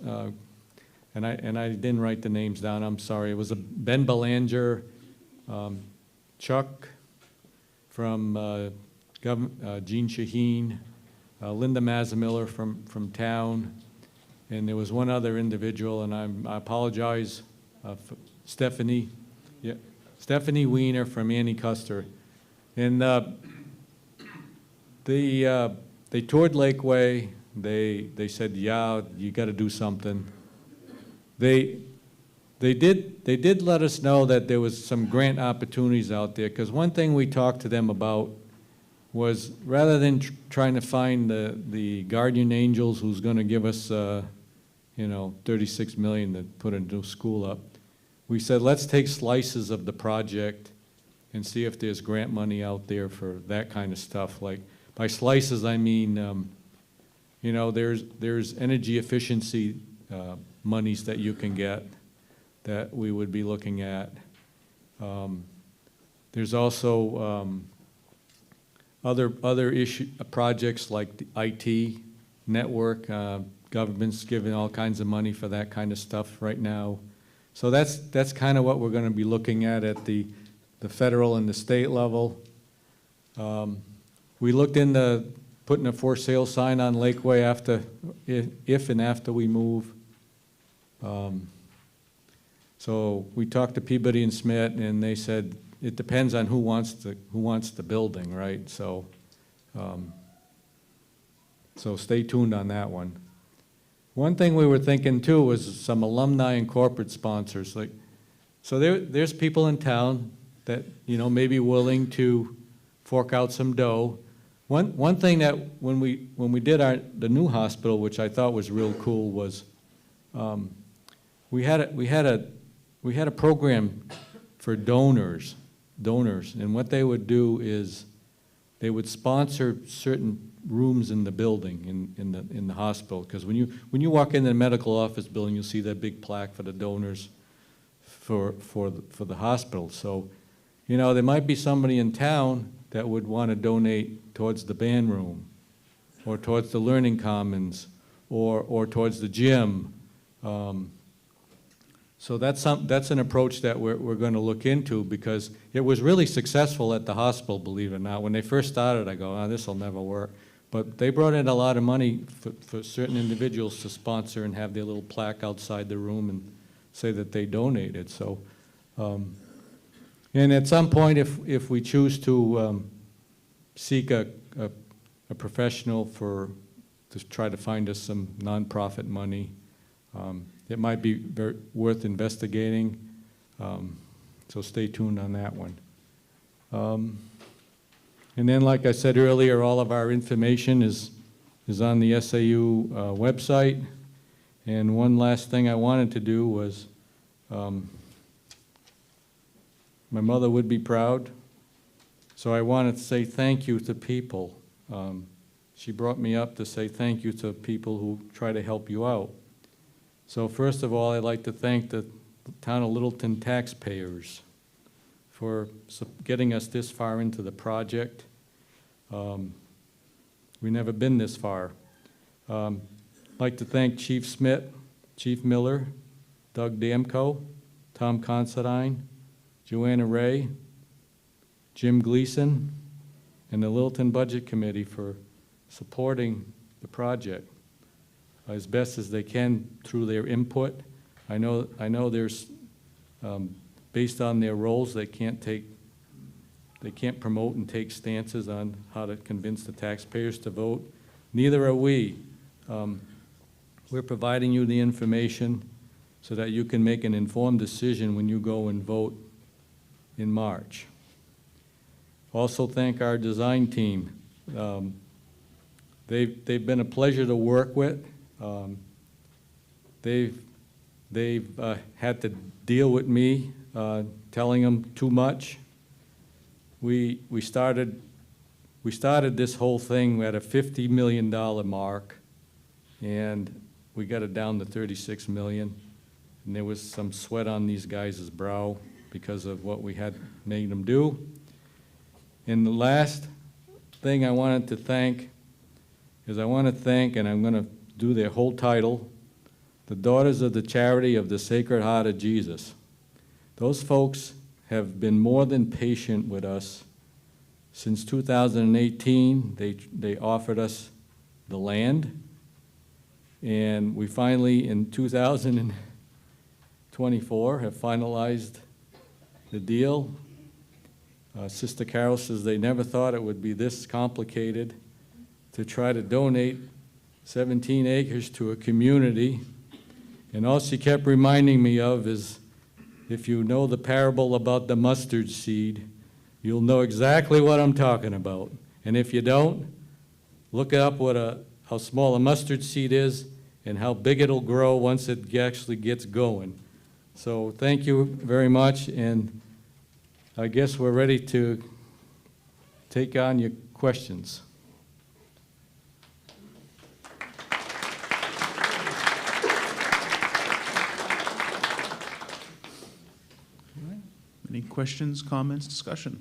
and I didn't write the names down, I'm sorry. It was Ben Belanger, Chuck from Gene Shaheen, Linda Mazamiller from town, and there was one other individual, and I apologize, Stephanie, yeah, Stephanie Weiner from Annie Custer. And they toured Lakeway. They said, yeah, you got to do something. They did let us know that there was some grant opportunities out there, because one thing we talked to them about was, rather than trying to find the guardian angels who's going to give us, you know, $36 million to put a new school up, we said, let's take slices of the project and see if there's grant money out there for that kind of stuff. Like, by slices, I mean, you know, there's energy efficiency monies that you can get that we would be looking at. There's also other projects like the IT network. Government's giving all kinds of money for that kind of stuff right now. So that's kind of what we're going to be looking at the federal and the state level. We looked into putting a for sale sign on Lakeway if and after we move. So we talked to Peabody and Smith, and they said it depends on who wants the building, right? So, so stay tuned on that one. One thing we were thinking too was some alumni and corporate sponsors. Like, so there's people in town that, you know, may be willing to fork out some dough. One thing that when we did the new hospital, which I thought was real cool, was we had a program for donors, and what they would do is they would sponsor certain rooms in the building, in the hospital, because when you walk into the medical office building, you'll see that big plaque for the donors for the hospital. So, you know, there might be somebody in town that would want to donate towards the band room, or towards the learning commons, or towards the gym. So that's an approach that we're going to look into, because it was really successful at the hospital, believe it or not. When they first started, I go, oh, this will never work. But they brought in a lot of money for certain individuals to sponsor and have their little plaque outside the room and say that they donated. So, and at some point, if we choose to seek a professional to try to find us some nonprofit money, it might be worth investigating. So stay tuned on that one. And then, like I said earlier, all of our information is on the SAU website. And one last thing I wanted to do was, my mother would be proud, so I wanted to say thank you to people. She brought me up to say thank you to people who try to help you out. So first of all, I'd like to thank the town of Littleton taxpayers for getting us this far into the project. We've never been this far. I'd like to thank Chief Smith, Chief Miller, Doug Damco, Tom Considine, Joanna Ray, Jim Gleason, and the Littleton Budget Committee for supporting the project as best as they can through their input. I know there's, based on their roles, they can't promote and take stances on how to convince the taxpayers to vote. Neither are we. We're providing you the information so that you can make an informed decision when you go and vote in March. Also thank our design team. They've been a pleasure to work with. They've had to deal with me telling them too much. We started this whole thing at a $50 million mark, and we got it down to 36 million. And there was some sweat on these guys' brow because of what we had made them do. And the last thing I wanted to thank is I want to thank, and I'm going to do their whole title, the Daughters of the Charity of the Sacred Heart of Jesus. Those folks have been more than patient with us. Since 2018, they offered us the land, And we finally, in 2024, have finalized the deal. Sister Carol says they never thought it would be this complicated to try to donate 17 acres to a community. And all she kept reminding me of is, if you know the parable about the mustard seed, you'll know exactly what I'm talking about. And if you don't, look up how small a mustard seed is and how big it'll grow once it actually gets going. So thank you very much, and I guess we're ready to take on your questions. Any questions, comments, discussion?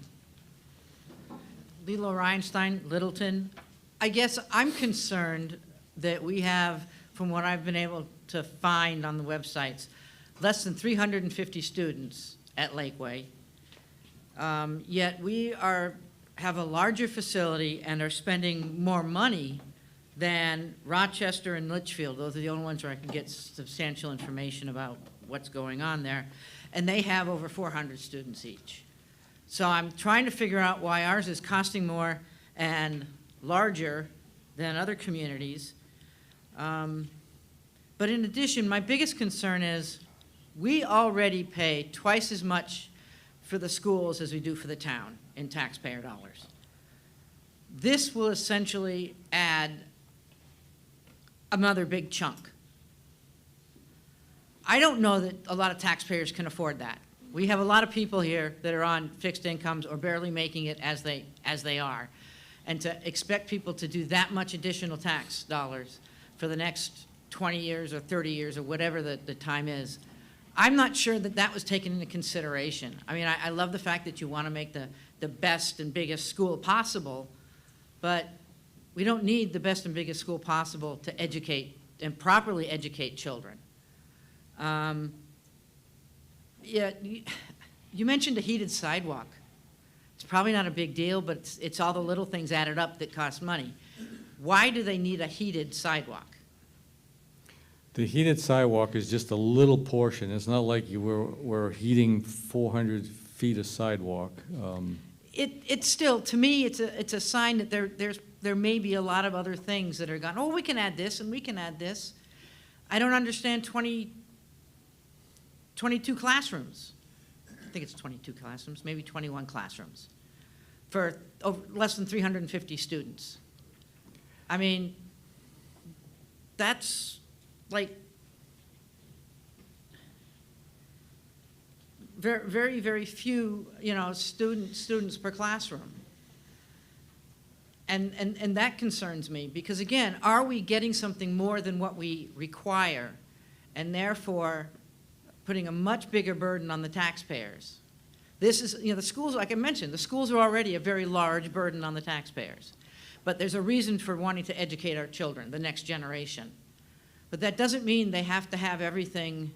Lilo Reinstein, Littleton. I guess I'm concerned that we have, from what I've been able to find on the websites, less than 350 students at Lakeway. Yet we have a larger facility and are spending more money than Rochester and Litchfield. Those are the only ones where I can get substantial information about what's going on there. And they have over 400 students each. So I'm trying to figure out why ours is costing more and larger than other communities. But in addition, my biggest concern is we already pay twice as much for the schools as we do for the town in taxpayer dollars. This will essentially add another big chunk. I don't know that a lot of taxpayers can afford that. We have a lot of people here that are on fixed incomes or barely making it as they are. And to expect people to do that much additional tax dollars for the next 20 years or 30 years or whatever the time is, I'm not sure that that was taken into consideration. I mean, I love the fact that you want to make the best and biggest school possible, but we don't need the best and biggest school possible to educate and properly educate children. Yeah, you mentioned a heated sidewalk. It's probably not a big deal, but it's all the little things added up that cost money. Why do they need a heated sidewalk? The heated sidewalk is just a little portion. It's not like we're heating 400 feet of sidewalk. It's still, to me, it's a sign that there may be a lot of other things that are gone. Oh, we can add this and we can add this. I don't understand 22 classrooms. I think it's 22 classrooms, maybe 21 classrooms for less than 350 students. I mean, that's like very, very, very few, students per classroom. And that concerns me because, again, are we getting something more than what we require and therefore putting a much bigger burden on the taxpayers? This is, the schools, like I mentioned, the schools are already a very large burden on the taxpayers. But there's a reason for wanting to educate our children, the next generation. But that doesn't mean they have to have everything,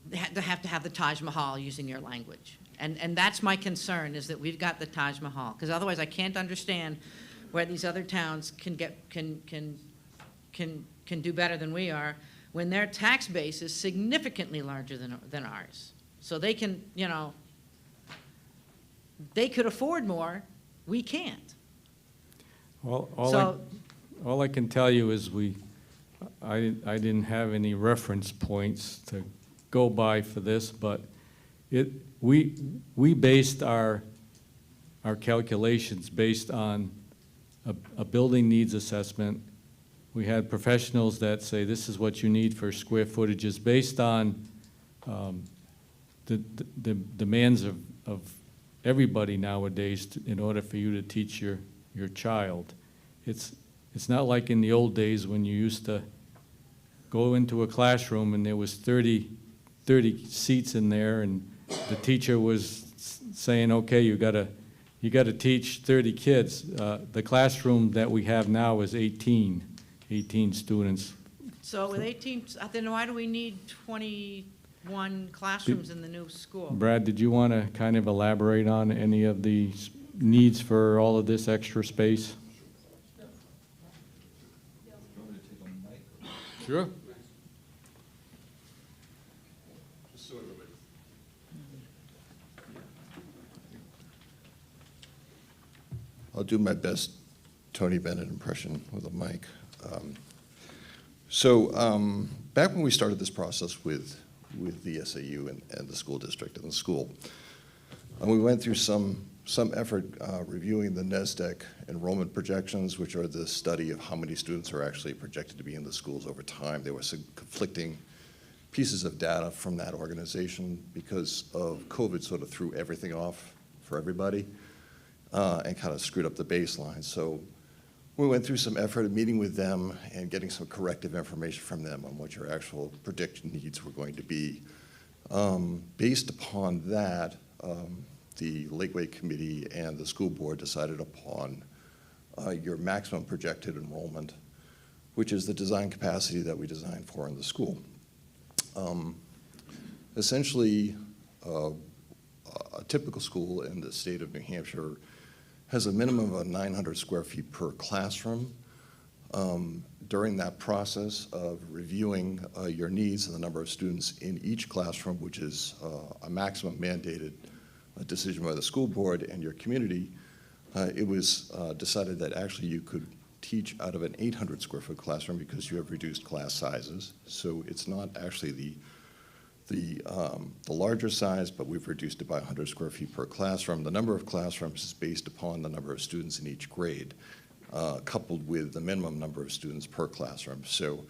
they have to have the Taj Mahal, using your language. And that's my concern, is that we've got the Taj Mahal. Because otherwise I can't understand where these other towns can do better than we are when their tax base is significantly larger than ours. So they can, they could afford more, we can't. Well, So- all I can tell you is I didn't have any reference points to go by for this, but we based our calculations based on a building needs assessment. We had professionals that say this is what you need for square footages based on the demands of everybody nowadays in order for you to teach your child. It's not like in the old days when you used to go into a classroom and there was 30 seats in there and the teacher was saying, okay, you gotta teach 30 kids. The classroom that we have now is 18 students. So with 18, then why do we need 21 classrooms in the new school? Brad, did you want to kind of elaborate on any of the needs for all of this extra space? Sure. Just so everybody. I'll do my best Tony Bennett impression with a mic. Back when we started this process with the SAU and the school district and the school, we went through some effort reviewing the NESDEC enrollment projections, which are the study of how many students are actually projected to be in the schools over time. There were some conflicting pieces of data from that organization because of COVID sort of threw everything off for everybody and kind of screwed up the baseline. So we went through some effort of meeting with them and getting some corrective information from them on what your actual prediction needs were going to be. Based upon that, the Lakeway Committee and the school board decided upon your maximum projected enrollment, which is the design capacity that we designed for in the school. Essentially, a typical school in the state of New Hampshire has a minimum of 900 square feet per classroom. During that process of reviewing your needs and the number of students in each classroom, which is a maximum mandated decision by the school board and your community, it was decided that actually you could teach out of an 800 square foot classroom because you have reduced class sizes. So it's not actually the larger size, but we've reduced it by 100 square feet per classroom. The number of classrooms is based upon the number of students in each grade, coupled with the minimum number of students per classroom. So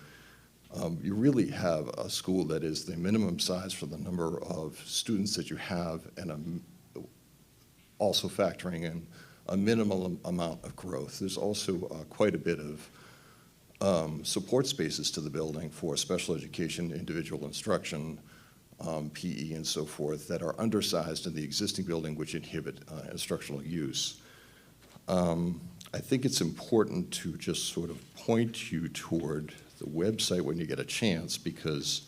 you really have a school that is the minimum size for the number of students that you have, and also factoring in a minimal amount of growth. There's also quite a bit of support spaces to the building for special education, individual instruction, PE and so forth that are undersized in the existing building, which inhibit instructional use. I think it's important to just sort of point you toward the website when you get a chance, because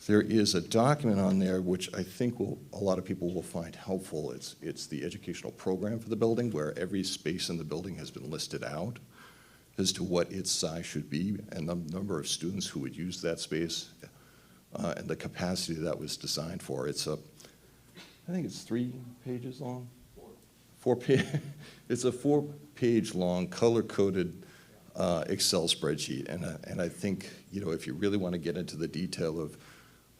there is a document on there which I think a lot of people will find helpful. It's the educational program for the building, where every space in the building has been listed out as to what its size should be and the number of students who would use that space and the capacity that was designed for. I think it's 3 pages long. It's a 4-page long, color-coded Excel spreadsheet, and I think, if you really want to get into the detail of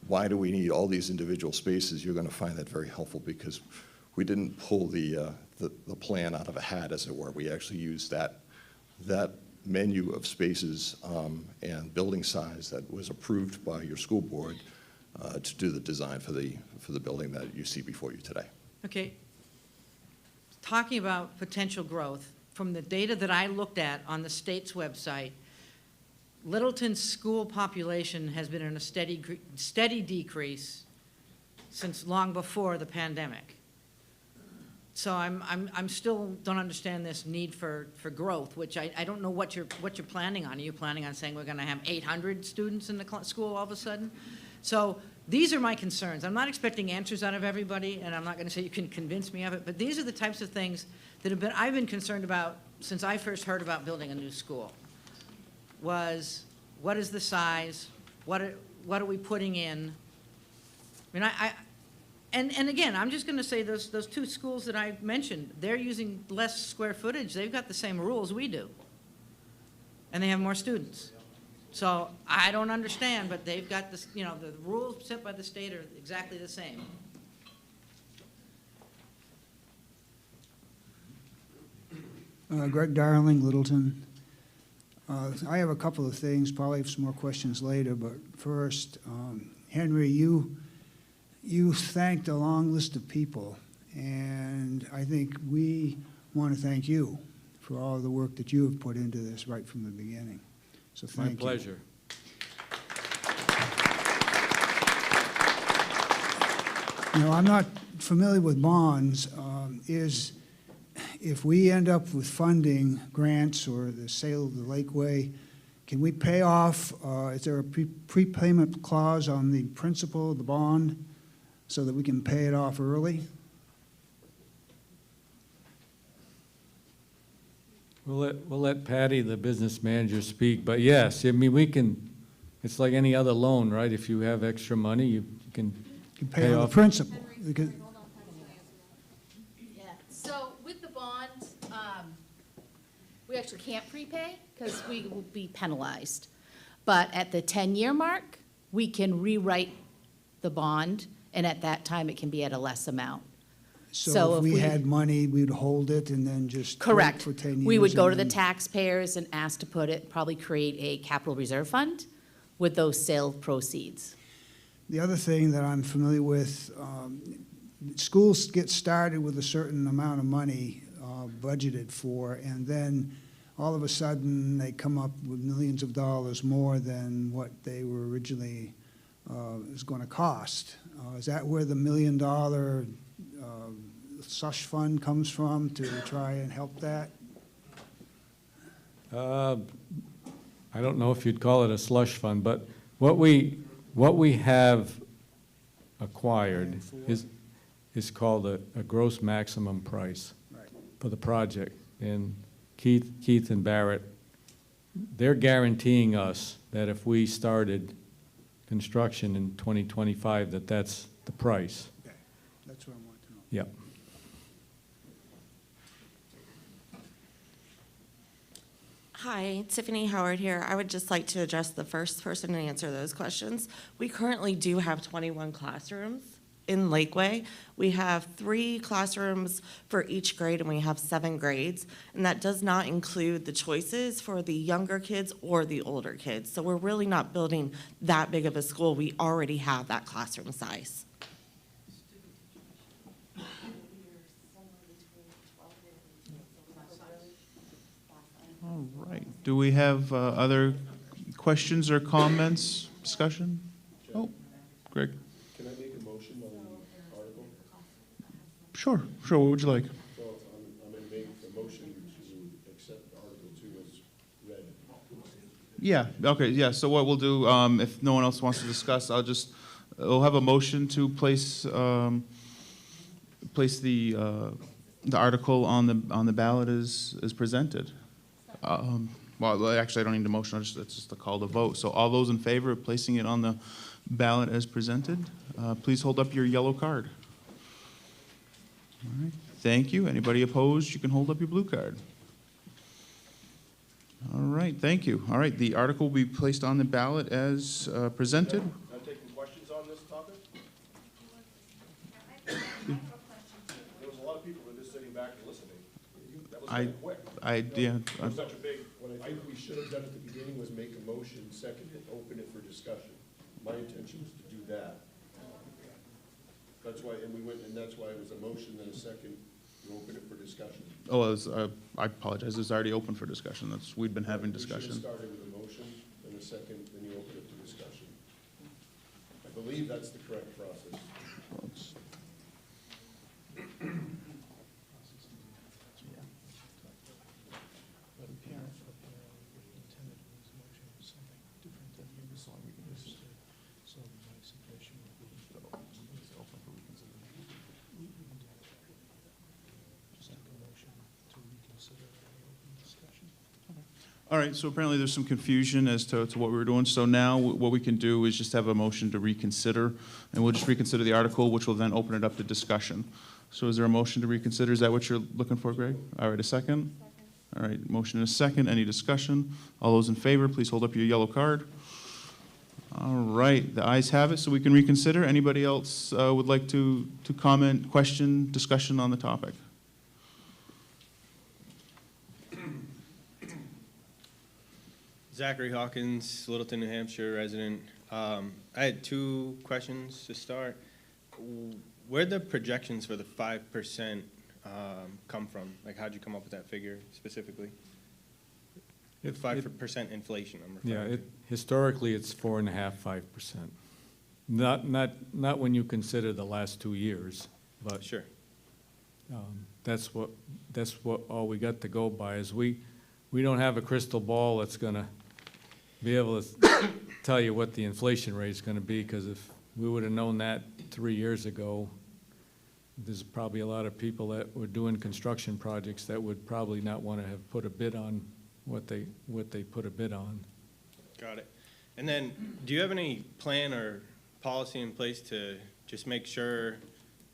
why do we need all these individual spaces, you're going to find that very helpful, because we didn't pull the plan out of a hat, as it were. We actually used that menu of spaces and building size that was approved by your school board to do the design for the building that you see before you today. Okay. Talking about potential growth, from the data that I looked at on the state's website, Littleton's school population has been in a steady decrease since long before the pandemic. So I'm still don't understand this need for growth, which I don't know what you're planning on. Are you planning on saying we're going to have 800 students in the school all of a sudden? So these are my concerns. I'm not expecting answers out of everybody, and I'm not going to say you can convince me of it, but these are the types of things that I've been concerned about since I first heard about building a new school. Was what is the size? What are we putting in? I mean, and again, I'm just going to say those 2 schools that I mentioned, they're using less square footage. They've got the same rules we do, and they have more students. So I don't understand, but they've got this. The rules set by the state are exactly the same. Greg Darling, Littleton. I have a couple of things, probably have some more questions later, but first, Henry, you thanked a long list of people, and I think we want to thank you for all the work that you have put into this right from the beginning. So thank you. My pleasure. I'm not familiar with bonds. If we end up with funding grants or the sale of the Lakeway, can we pay off, is there a prepayment clause on the principal of the bond so that we can pay it off early? We'll let Patty, the business manager, speak, but yes, I mean, we can it's like any other loan, right? If you have extra money, you can You pay pay on the off. principal. Because- Yeah, so with the bond, we actually can't prepay because we will be penalized. But at the 10-year mark, we can rewrite the bond, and at that time, it can be at a less amount. So if we had money, we'd hold it and then just wait Correct. for 10 years? We would go and to the then- taxpayers and ask to put it, probably create a capital reserve fund with those sale proceeds. The other thing that I'm familiar with, schools get started with a certain amount of money budgeted for, and then all of a sudden, they come up with millions of dollars more than what they were originally is going to cost. Is that where the $1 million slush fund comes from, to try and help that? I don't know if you'd call it a slush fund, but what we have acquired is called a gross maximum price Right. for the project. And Keith and Barrett, they're guaranteeing us that if we started construction in 2025, that's the price. Okay, that's what I want to know. Yep. Hi, Tiffany Howard here. I would just like to address the first person and answer those questions. We currently do have 21 classrooms in Lakeway. We have 3 classrooms for each grade, and we have 7 grades. And that does not include the choices for the younger kids or the older kids. So we're really not building that big of a school. We already have that classroom size. All right. Do we have other questions or comments, discussion? Oh, Greg. Can I make a motion on the article? Sure. What would you like? Well, I'm going to make a motion to accept Article 2 as read. Yeah, okay, yeah, so what we'll do, if no one else wants to discuss, we'll have a motion to place the article on the ballot as presented. Well, actually, I don't need a motion, it's just a call to vote. So all those in favor of placing it on the ballot as presented, please hold up your yellow card. All right, thank you. Anybody opposed, you can hold up your blue card. All right, thank you. All right, the article will be placed on the ballot as presented. Am I taking questions on this topic? There was a lot of people that were just sitting back and listening. That was kind of quick. It was such a big, what I think we should have done at the beginning was make a motion, second it, open it for discussion. My intention was to do that. That's why, and that's why it was a motion, then a second, you open it for discussion. Oh, I apologize, it's already open for discussion. We've been having We should discussion. have started with a motion, then a second, then you open it to discussion. I believe that's the correct process. All right, so apparently there's some confusion as to what we were doing. So now what we can do is just have a motion to reconsider, and we'll just reconsider the article, which will then open it up to discussion. So is there a motion to reconsider? Is that what you're looking for, Greg? All right, a second? All right, motion and a second. Any discussion? All those in favor, please hold up your yellow card. All right, the ayes have it, so we can reconsider. Anybody else would like to comment, question, discussion on the topic? Zachary Hawkins, Littleton, New Hampshire resident. I had 2 questions to start. Where'd the projections for the 5% come from? Like, how'd you come up with that figure specifically? 5% inflation, I'm referring to. Historically, it's 4.5%, 5%. Not when you consider the last 2 years, but Sure. that's what all we got to go by is we don't have a crystal ball that's gonna be able to tell you what the inflation rate is gonna be, because if we would have known that 3 years ago, there's probably a lot of people that were doing construction projects that would probably not want to have put a bid on what they put a bid on. Got it. And then, do you have any plan or policy in place to just make sure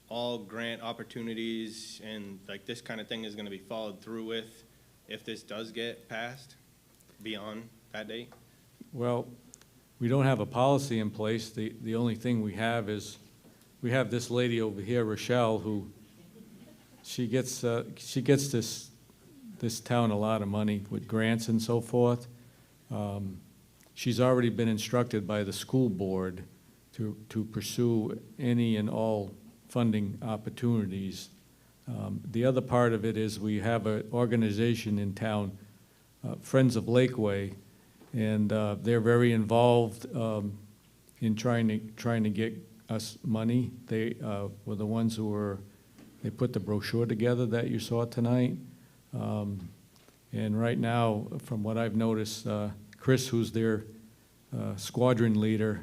all grant opportunities and like this kind of thing is gonna be followed through with if this does get passed beyond that date? Well, we don't have a policy in place. The only thing we have is, we have this lady over here, Rochelle, who, she gets this town a lot of money with grants and so forth. She's already been instructed by the school board to pursue any and all funding opportunities. The other part of it is we have an organization in town, Friends of Lakeway, and they're very involved in trying to get us money. They were the ones who they put the brochure together that you saw tonight. And right now, from what I've noticed, Chris, who's their squadron leader,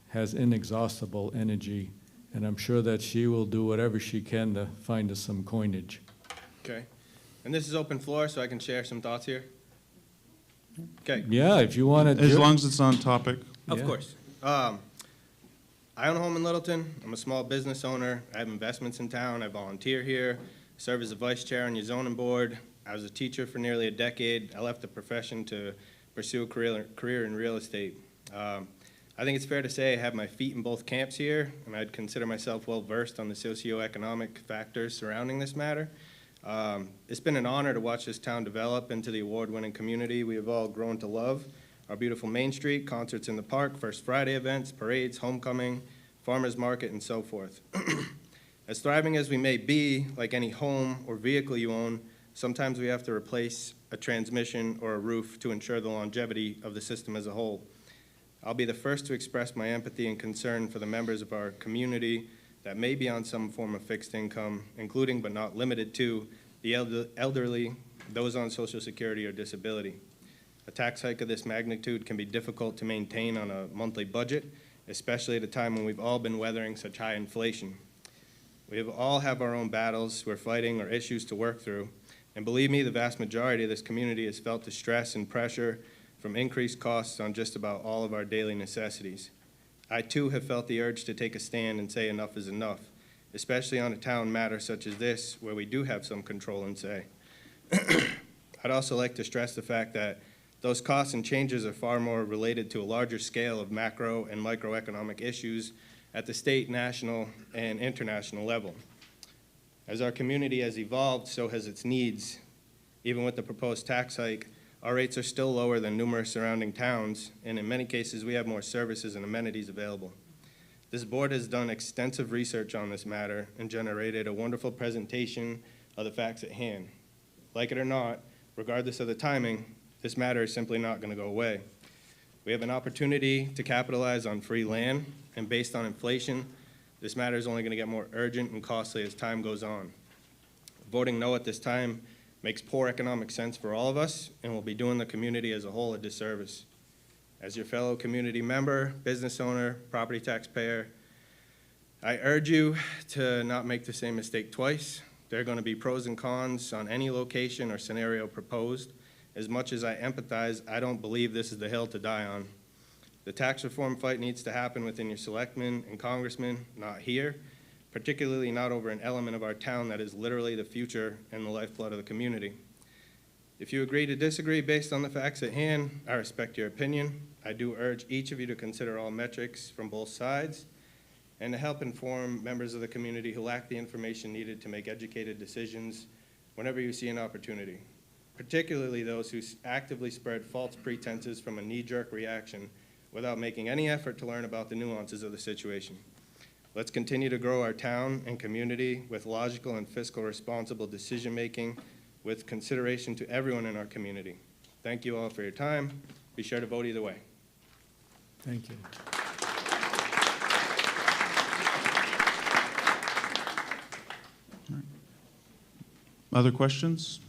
has inexhaustible energy, and I'm sure that she will do whatever she can to find us some coinage. Okay. And this is open floor, so I can share some thoughts here? Okay. Yeah, if you want to. As long as it's on topic. Of Yeah. course. I own a home in Littleton. I'm a small business owner. I have investments in town. I volunteer here, serve as a vice chair on your zoning board. I was a teacher for nearly a decade. I left the profession to pursue a career in real estate. I think it's fair to say I have my feet in both camps here, and I'd consider myself well-versed on the socioeconomic factors surrounding this matter. It's been an honor to watch this town develop into the award-winning community we have all grown to love. Our beautiful Main Street, concerts in the park, First Friday events, parades, homecoming, farmers market, and so forth. As thriving as we may be, like any home or vehicle you own, sometimes we have to replace a transmission or a roof to ensure the longevity of the system as a whole. I'll be the first to express my empathy and concern for the members of our community that may be on some form of fixed income, including but not limited to the elderly, those on Social Security or disability. A tax hike of this magnitude can be difficult to maintain on a monthly budget, especially at a time when we've all been weathering such high inflation. We all have our own battles we're fighting or issues to work through, and believe me, the vast majority of this community has felt the stress and pressure from increased costs on just about all of our daily necessities. I too have felt the urge to take a stand and say enough is enough, especially on a town matter such as this, where we do have some control and say. I'd also like to stress the fact that those costs and changes are far more related to a larger scale of macro and microeconomic issues at the state, national, and international level. As our community has evolved, so has its needs. Even with the proposed tax hike, our rates are still lower than numerous surrounding towns, and in many cases, we have more services and amenities available. This board has done extensive research on this matter and generated a wonderful presentation of the facts at hand. Like it or not, regardless of the timing, this matter is simply not going to go away. We have an opportunity to capitalize on free land, and based on inflation, this matter is only going to get more urgent and costly as time goes on. Voting no at this time makes poor economic sense for all of us and will be doing the community as a whole a disservice. As your fellow community member, business owner, property taxpayer, I urge you to not make the same mistake twice. There are going to be pros and cons on any location or scenario proposed. As much as I empathize, I don't believe this is the hill to die on. The tax reform fight needs to happen within your selectmen and congressmen, not here, particularly not over an element of our town that is literally the future and the lifeblood of the community. If you agree to disagree based on the facts at hand, I respect your opinion. I do urge each of you to consider all metrics from both sides and to help inform members of the community who lack the information needed to make educated decisions whenever you see an opportunity, particularly those who actively spread false pretenses from a knee-jerk reaction without making any effort to learn about the nuances of the situation. Let's continue to grow our town and community with logical and fiscal responsible decision-making with consideration to everyone in our community. Thank you all for your time. Be sure to vote either way. Thank you. Other questions?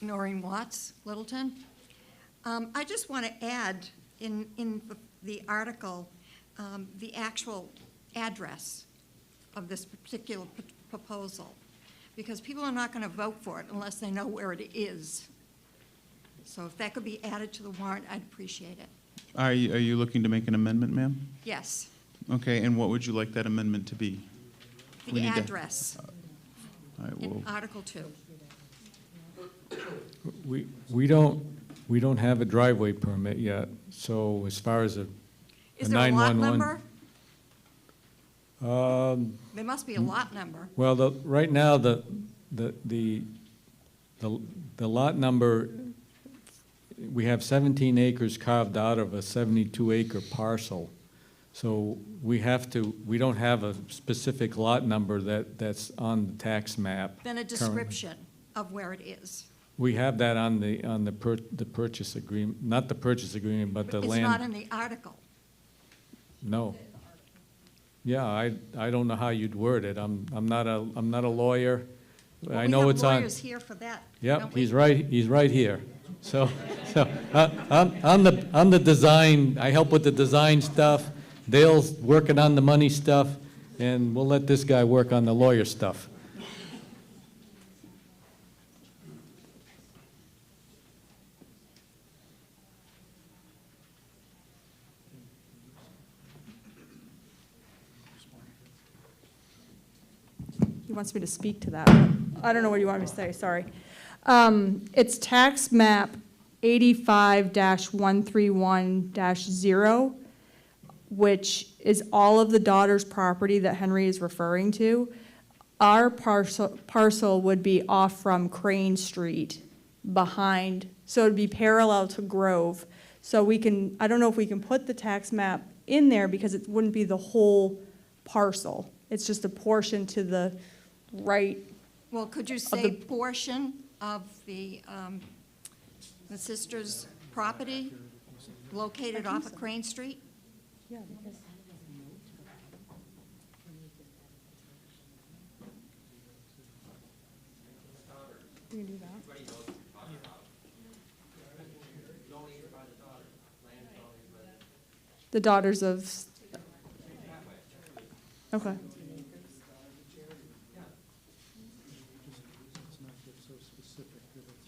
Noreen Watts, Littleton. I just want to add in the article the actual address of this particular proposal, because people are not going to vote for it unless they know where it is. So if that could be added to the warrant, I'd appreciate it. Are you looking to make an amendment, ma'am? Yes, Okay, and what would you like that amendment to be? We the need to- address All right, in well, Article 2. We don't have a driveway permit yet, so as far as a Is there a lot 911. number? There must be a lot number. Well, right now, the lot number, we have 17 acres carved out of a 72-acre parcel. So we don't have a specific lot number that's on the tax map. Then a currently. description of where it is. We have that on the purchase agreement, not the purchase agreement, but the It's land. not in the article. No. Yeah, I don't know how you'd word it. I'm not a lawyer. I know it's We have on. lawyers here for that. Yep, don't we? he's right here. So, I'm the design, I help with the design stuff. Dale's working on the money stuff, and we'll let this guy work on the lawyer stuff. He wants me to speak to that. I don't know what you want me to say, sorry. It's tax map 85-131-0, which is all of the daughter's property that Henry is referring to. Our parcel would be off from Crane Street behind, so it'd be parallel to Grove. So we can, I don't know if we can put the tax map in there because it wouldn't be the whole parcel. It's just a portion to the right. Well, could you say portion of the sister's property located off of Crane Street? Yeah, because. You can do that. The daughters of. Okay.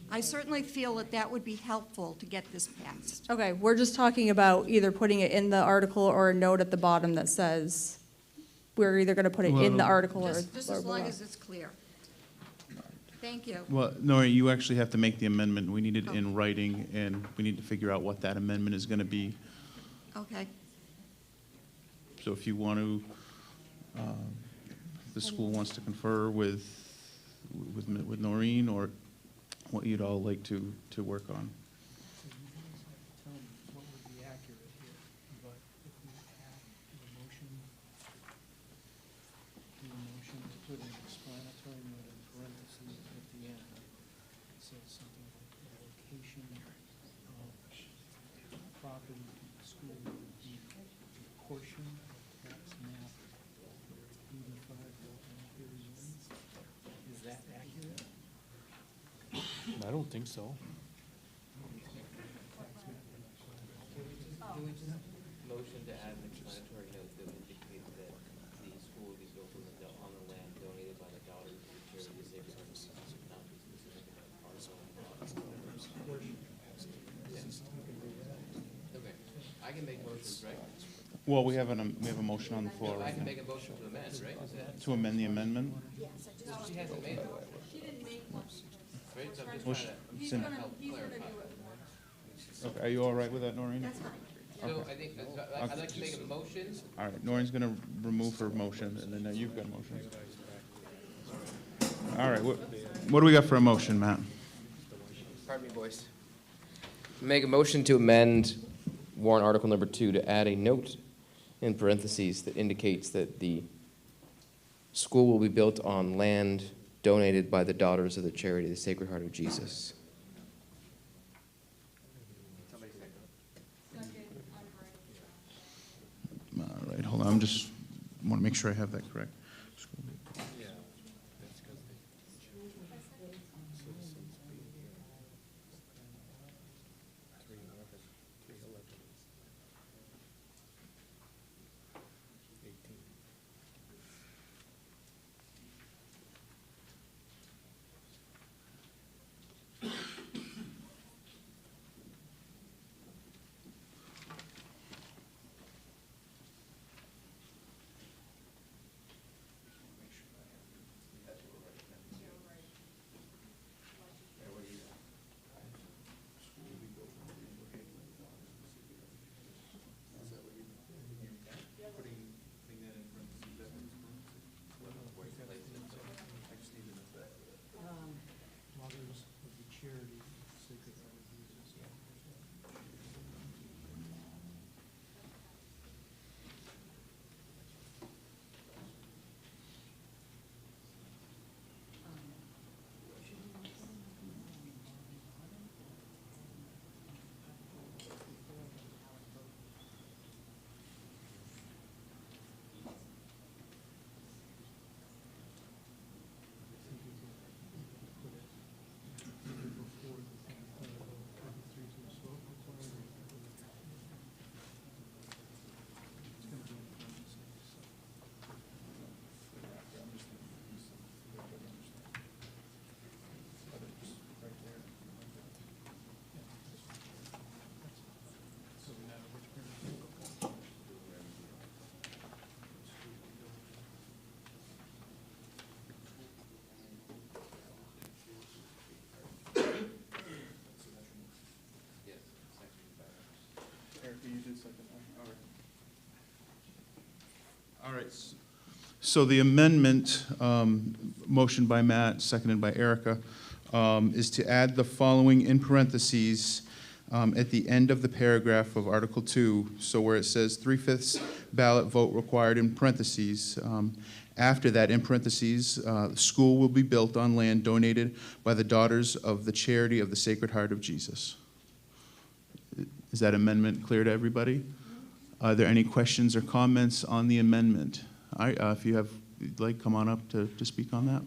I certainly feel that that would be helpful to get this passed. Okay, we're just talking about either putting it in the article or a note at the bottom that says we're either gonna put it in the article or. Just as long as it's clear. Thank you. well, Nora, you actually have to make the amendment. We need it in writing, and we need to figure out what that amendment is gonna be. Okay. So if you want to, if the school wants to confer with Noreen, or what you'd all like to work on. Tell me what would be accurate here, but if we have the motion to put an explanatory note in parentheses at the end, it says something like the location of property to the school would be a portion of tax map 85-131. Is that accurate? I don't think so. Motion to add an explanatory note that indicates that the school will be built on the land donated by the daughters of the charity of Sacred Heart of Jesus, not be specific about parcel. Okay, I can make motions, right? Well, we have a motion on the floor I right can now. make a motion to amend, right? Is that- To amend the amendment? She hasn't made it. She didn't make one. Right, so I'm Well, just trying she's to in- help clarify. Okay, are you all right with that, Noreen? That's fine. So I think, I'd like to make a motion. All right, Noreen's gonna remove her motion, and then now you've got a motion. All right, what do we got for a motion, Matt? Pardon me, boys. Make a motion to amend warrant article number 2 to add a note in parentheses that indicates that the school will be built on land donated by the daughters of the charity of the Sacred Heart of Jesus. All right, hold on, want to make sure I have that correct. right. So the amendment, motion by Matt, seconded by Erica, is to add the following in parentheses at the end of the paragraph of Article 2. So where it says 3/5 ballot vote required in parentheses, after that, in parentheses, the school will be built on land donated by the Daughters of the Charity of the Sacred Heart of Jesus. Is that amendment clear to everybody? Are there any questions or comments on the amendment? All right, if you have, you'd like, come on up to speak on that.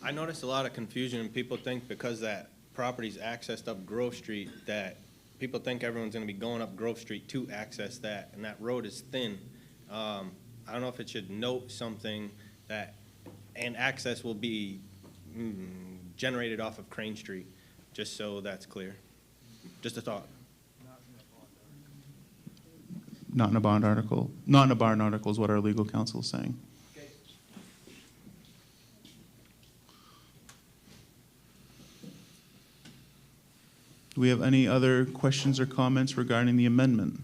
I noticed a lot of confusion, and people think because that property's accessed up Grove Street, that people think everyone's gonna be going up Grove Street to access that, and that road is thin. I don't know if it should note something that, and access will be generated off of Crane Street, just so that's clear. Just a thought. Not in a bond article. Not in a bond article is what our legal counsel is saying. Do we have any other questions or comments regarding the amendment?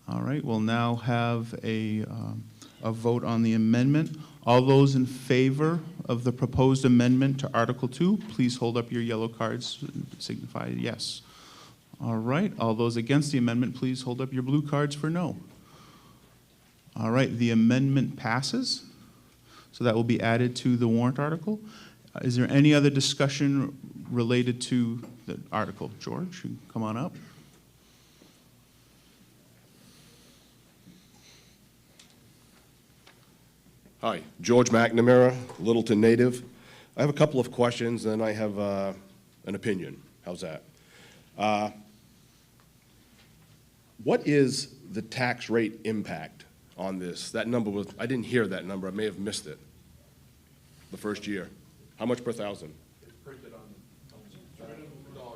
All right, we'll now have a vote on the amendment. All those in favor of the proposed amendment to Article 2, please hold up your yellow cards and signify yes. All right, all those against the amendment, please hold up your blue cards for no. All right, the amendment passes, so that will be added to the warrant article. Is there any other discussion related to the article? George, you can come on up. Hi, George McNamara, Littleton native. I have a couple of questions, and I have an opinion. How's that? What is the tax rate impact on this? That number was, I didn't hear that number. I may have missed it the first year. How much per thousand? It's printed on $1.25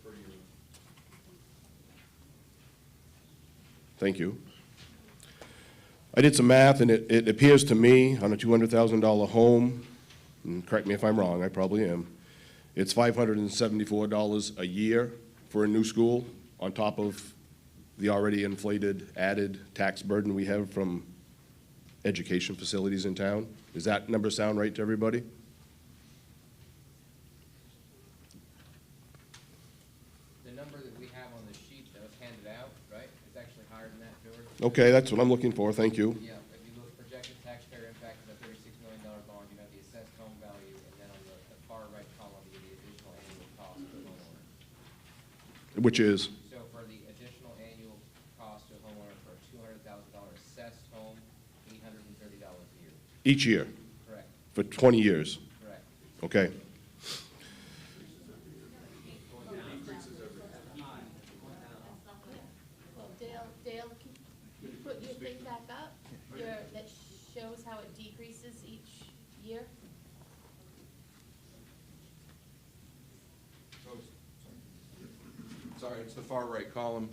per year. Thank you. I did some math, and it appears to me on a $200,000 home, and correct me if I'm wrong, I probably am, it's $574 a year for a new school on top of the already inflated, added tax burden we have from education facilities in town. Does that number sound right to everybody? The number that we have on the sheet that was handed out, right, is actually higher than that, George? Okay, that's what I'm looking for, thank you. Yeah, if you look projected taxpayer impact of the $36 million bond, you have the assessed home value, and then on the far right column, you have the additional annual cost to the homeowner. Which is? So for the additional annual cost to a homeowner for a $200,000 assessed home, $830 a year. Each year? Correct. For 20 years? Correct. Okay. Well, Dale, can you put your thing back up? That shows how it decreases each year? Sorry, it's the far right column.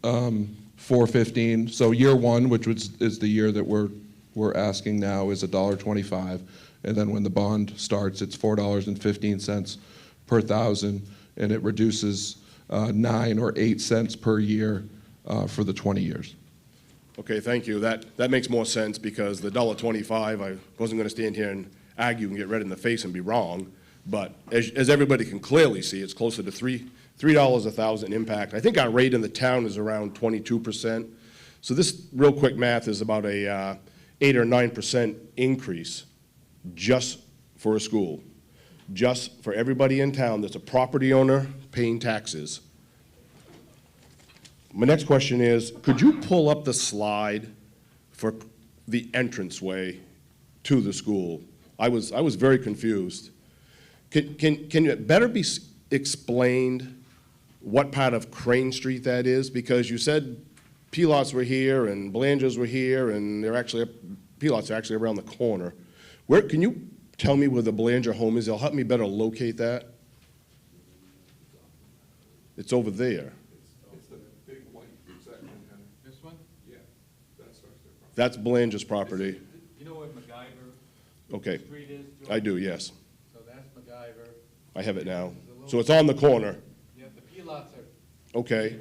415, so year one, which is the year that we're asking now, is $1.25. And then when the bond starts, it's $4.15 per thousand, and it reduces 9 or 8 cents per year for the 20 years. Okay, thank you. That makes more sense because the $1.25, I wasn't going to stand here and argue and get red in the face and be wrong, but as everybody can clearly see, it's closer to $3 a thousand impact. I think our rate in the town is around 22%. So this real quick math is about a 8 or 9% increase just for a school, just for everybody in town that's a property owner paying taxes. My next question is, could you pull up the slide for the entranceway to the school? I was very confused. Can it better be explained what part of Crane Street that is? Because you said Pilots were here and Belangers were here, and Pilots are actually around the corner. Where, can you tell me where the Belanger home is? It'll help me better locate that. It's over there. It's the big white section, This one? Yeah, that's our property. That's Belanger's property. You know where MacGyver Okay. Street is, George? I do, yes. So that's MacGyver. I have it now. So it's on the corner. Yeah, the Pilots are Okay,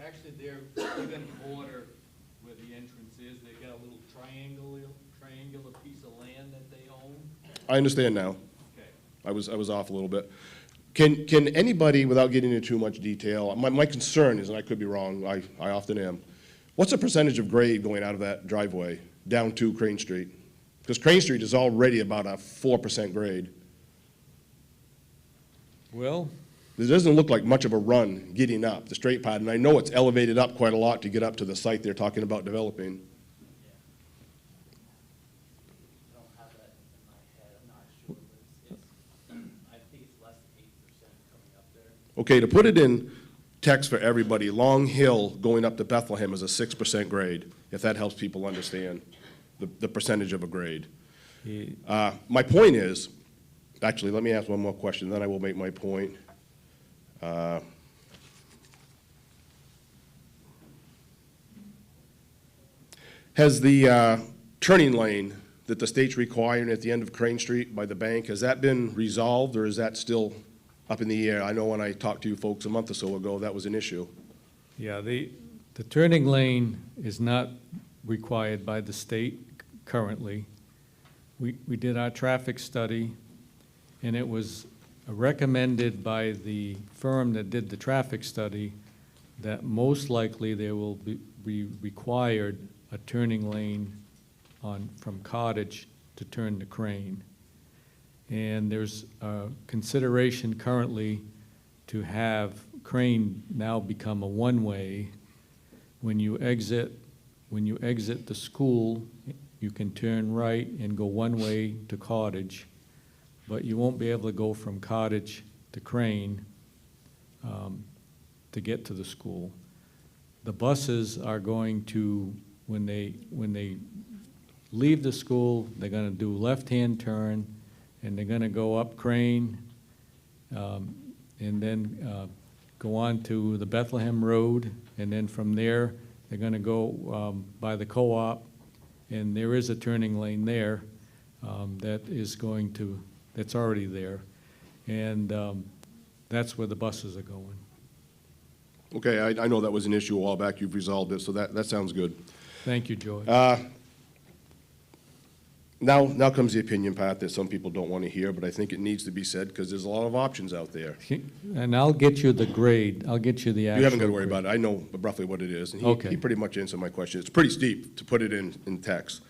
Actually, they're gonna border where the entrance is. They got a little triangular piece of land that they own. I understand now. Okay. I was off a little bit. Can anybody, without getting into too much detail, my concern is, and I could be wrong, I often am, what's the percentage of grade going out of that driveway down to Crane Street? Because Crane Street is already about a 4% grade. Well, There doesn't look like much of a run getting up the straight path, and I know it's elevated up quite a lot to get up to the site they're talking about developing. Okay, to put it in text for everybody, Long Hill going up to Bethlehem is a 6% grade, if that helps people understand the percentage of a grade. My point is, actually, let me ask one more question, then I will make my point. Has the turning lane that the state's requiring at the end of Crane Street by the bank, has that been resolved, or is that still up in the air? I know when I talked to you folks a month or so ago, that was an issue. yeah, the turning lane is not required by the state currently. We did our traffic study, and it was recommended by the firm that did the traffic study that most likely there will be required a turning lane from Cottage to turn to Crane. And there's consideration currently to have Crane now become a one-way. When you exit the school, you can turn right and go one way to Cottage, but you won't be able to go from Cottage to Crane to get to the school. The buses are going to, when they leave the school, they're gonna do left-hand turn, and they're gonna go up Crane, and then go on to the Bethlehem Road, and then from there, they're gonna go by the co-op, and there is a turning lane there that's already there, and that's where the buses are going. Okay, I know that was an issue a while back, you've resolved it, so that sounds good. Thank you, George. Now comes the opinion part that some people don't want to hear, but I think it needs to be said because there's a lot of options out there. And I'll get you the grade, I'll get you the actual. You haven't got to worry grade. about it. I know roughly what it is. And Okay. he pretty much answered my question. It's pretty steep to put it in text.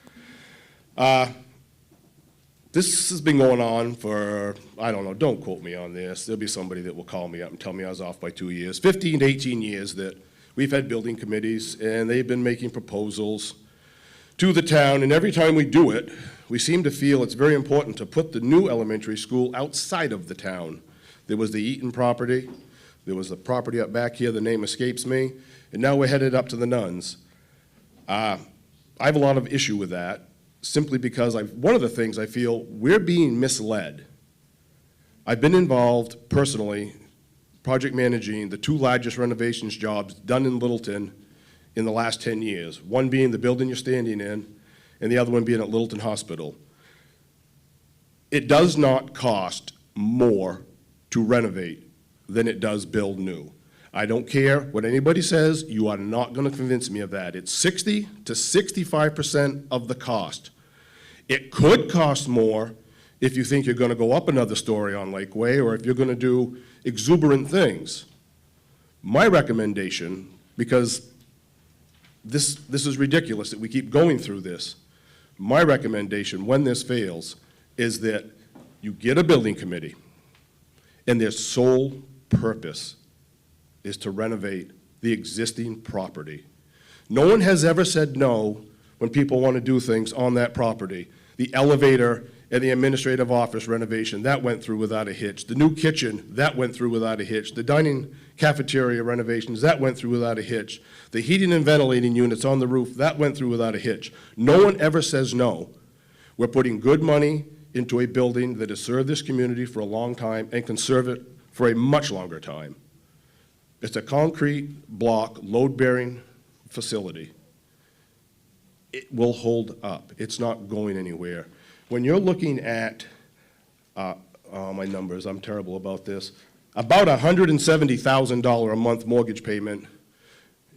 This has been going on for, I don't know, don't quote me on this. There'll be somebody that will call me up and tell me I was off by 2 years. 15 to 18 years that we've had building committees, and they've been making proposals to the town, and every time we do it, we seem to feel it's very important to put the new elementary school outside of the town. There was the Eaton property, there was the property up back here, the name escapes me, and now we're headed up to the Nuns. I have a lot of issue with that, simply because one of the things I feel, we're being misled. I've been involved personally, project managing the 2 largest renovations jobs done in Littleton in the last 10 years, one being the building you're standing in, and the other one being at Littleton Hospital. It does not cost more to renovate than it does build new. I don't care what anybody says, you are not going to convince me of that. It's 60 to 65% of the cost. It could cost more if you think you're going to go up another story on Lakeway, or if you're going to do exuberant things. My recommendation, because this is ridiculous that we keep going through this. My recommendation, when this fails, is that you get a building committee, and their sole purpose is to renovate the existing property. No one has ever said no when people want to do things on that property. The elevator and the administrative office renovation, that went through without a hitch. The new kitchen, that went through without a hitch. The dining cafeteria renovations, that went through without a hitch. The heating and ventilating units on the roof, that went through without a hitch. No one ever says no. We're putting good money into a building that has served this community for a long time and can serve it for a much longer time. It's a concrete block, load-bearing facility. It will hold up. It's not going anywhere. When you're looking at, my numbers, I'm terrible about this, about $170,000 a month mortgage payment,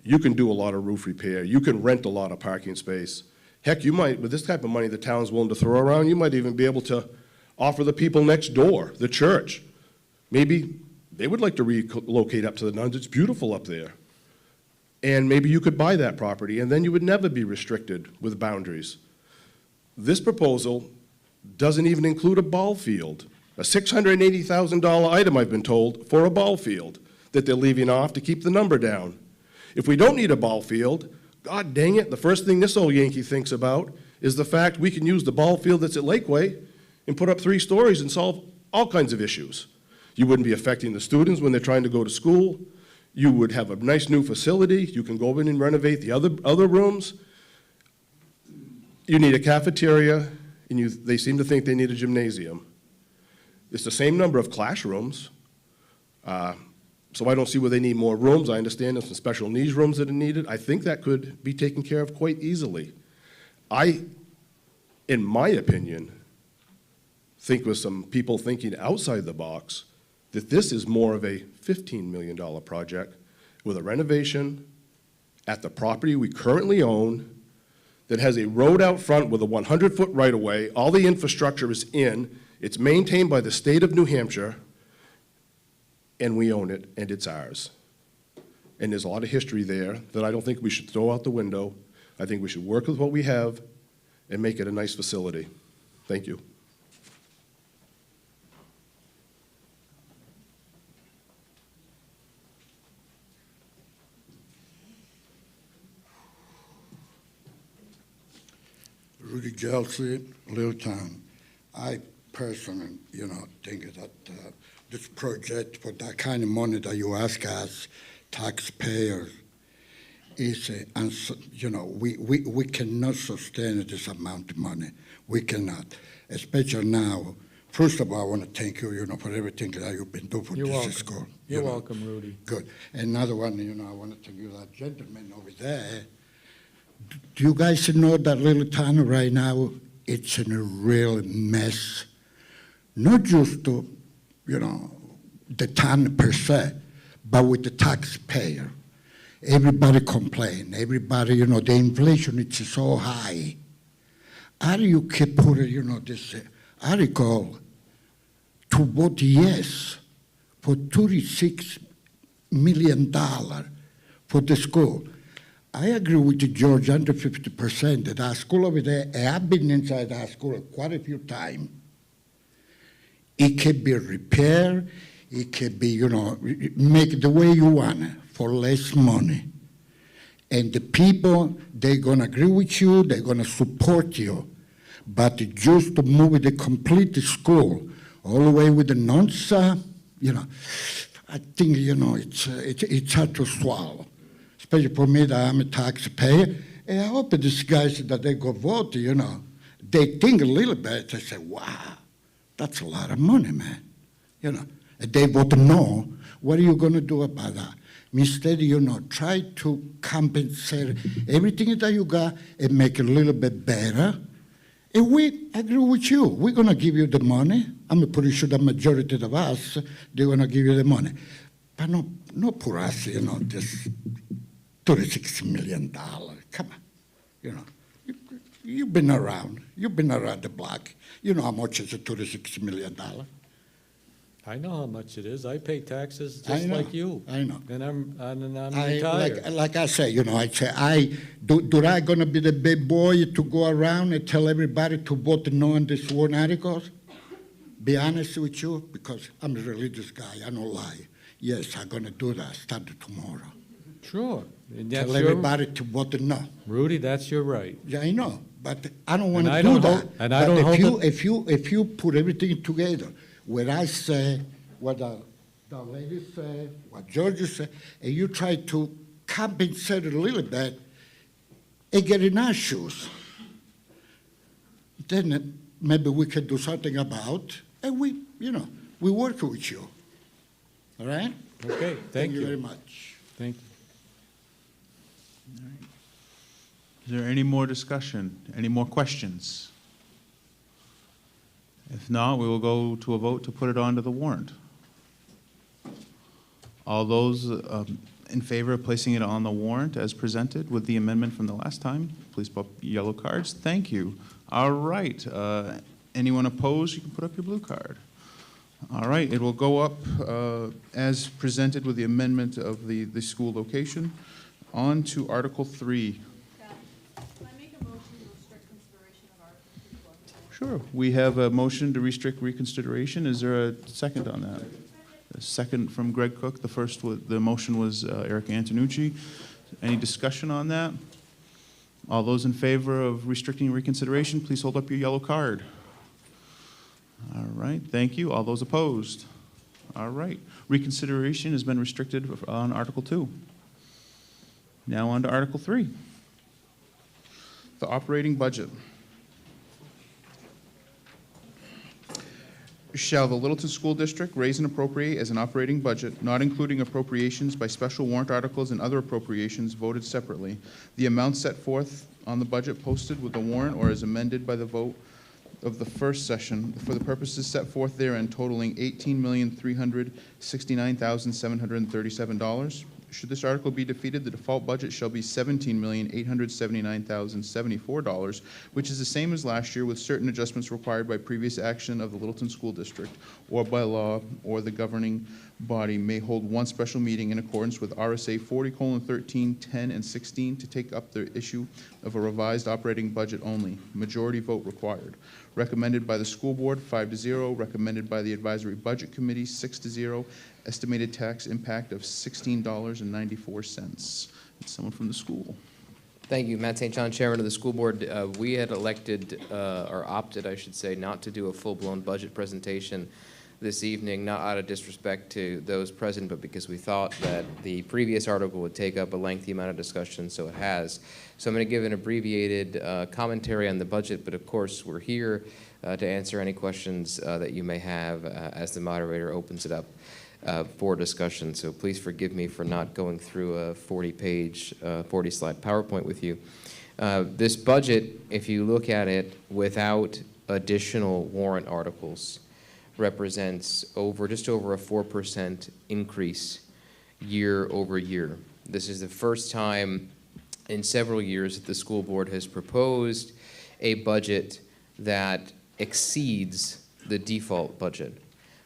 you can do a lot of roof repair. You can rent a lot of parking space. Heck, you might, with this type of money the town's willing to throw around, you might even be able to offer the people next door, the church. Maybe they would like to relocate up to the Nuns. It's beautiful up there. And maybe you could buy that property, and then you would never be restricted with boundaries. This proposal doesn't even include a ball field, a $680,000 item, I've been told, for a ball field that they're leaving off to keep the number down. If we don't need a ball field, God dang it, the first thing this old Yankee thinks about is the fact we can use the ball field that's at Lakeway and put up 3 stories and solve all kinds of issues. You wouldn't be affecting the students when they're trying to go to school. You would have a nice new facility. You can go in and renovate the other rooms. You need a cafeteria, and they seem to think they need a gymnasium. It's the same number of classrooms, so I don't see where they need more rooms. I understand there's some special needs rooms that are needed. I think that could be taken care of quite easily. In my opinion, think with some people thinking outside the box, that this is more of a $15 million project with a renovation at the property we currently own that has a road out front with a 100-foot right-of-way. All the infrastructure is in. It's maintained by the state of New Hampshire, and we own it, and it's ours. And there's a lot of history there that I don't think we should throw out the window. I think we should work with what we have and make it a nice facility. Thank you. Rudy Gelsey, Littleton. I personally, think that this project for that kind of money that you ask us, taxpayers, is, we cannot sustain this amount of money. We cannot, especially now. First of all, I want to thank you, for everything that you've been doing for this school. You're welcome, Rudy. Good. Another one, I want to thank you, that gentleman over there. Do you guys know that Littleton right now, it's in a real mess? Not just, the town per se, but with the taxpayer. Everybody complain. Everybody, the inflation is so high. How do you keep putting, this article to vote yes for $36 million for the school? I agree with George, under 50%, that our school over there, I've been inside our school quite a few times. It can be repaired, it can be, make it the way you want it, for less money. And the people, they're gonna agree with you, they're gonna support you. But just to move the complete school, all the way with the nuns, I think, it's hard to swallow. Especially for me, that I'm a taxpayer. And I hope these guys that they go vote, they think a little bit. They say, wow, that's a lot of money, man. And they vote no. What are you going to do about that? Instead, try to compensate everything that you got and make it a little bit better. And we agree with you. We're going to give you the money. I'm pretty sure the majority of us, they're going to give you the money. But not for us, this $36 million. Come on, you've been around. You've been around the block. You know how much is a $36 million. I know how much it is. I pay taxes just like you. I know. And I'm retired. Like I say, do I gonna be the big boy to go around and tell everybody to vote no on this warrant articles? Be honest with you, because I'm a religious guy. I don't lie. Yes, I'm gonna do that starting tomorrow. Sure. And Tell everybody to vote no. Rudy, that's your right. Yeah, I know, but I don't want to And do that. And I don't hold if you put everything together, what I say, what the lady said, what George said, and you try to compensate a little bit and get in our shoes, then maybe we can do something about, and we work with you. All right? Okay, thank you very much. Thank you. Is there any more discussion? Any more questions? If not, we will go to a vote to put it onto the warrant. All those in favor of placing it on the warrant as presented with the amendment from the last time, please put up yellow cards. Thank you. All right. Anyone opposed, you can put up your blue card. All right, it will go up as presented with the amendment of the school location. On to Article 3. Sure. We have a motion to restrict reconsideration. Is there a second on that? A second from Greg Cook. The motion was Eric Antonucci. Any discussion on that? All those in favor of restricting reconsideration, please hold up your yellow card. All right, thank you. All those opposed? All right. Reconsideration has been restricted on Article 2. Now on to Article 3. The operating budget. Shall the Littleton School District raise and appropriate as an operating budget, not including appropriations by special warrant articles and other appropriations voted separately, the amount set forth on the budget posted with the warrant or as amended by the vote of the first session for the purposes set forth therein totaling $18,369,737. Should this article be defeated, the default budget shall be $17,879,074, which is the same as last year with certain adjustments required by previous action of the Littleton School District or by law, or the governing body may hold one special meeting in accordance with RSA 40:13, 10, and 16 to take up the issue of a revised operating budget only. Majority vote required. Recommended by the school board 5-0, recommended by the advisory budget committee 6-0. Estimated tax impact of $16.94. Someone from the school. Thank you, Matt St. John, Chairman of the School Board. We had elected, or opted, I should say, not to do a full-blown budget presentation this evening, not out of disrespect to those present, but because we thought that the previous article would take up a lengthy amount of discussion, so it has. So I'm going to give an abbreviated commentary on the budget, but of course we're here to answer any questions that you may have as the moderator opens it up for discussion. So please forgive me for not going through a 40-page, 40-slide PowerPoint with you. This budget, if you look at it without additional warrant articles, represents just over a 4% increase year over year. This is the first time in several years that the school board has proposed a budget that exceeds the default budget.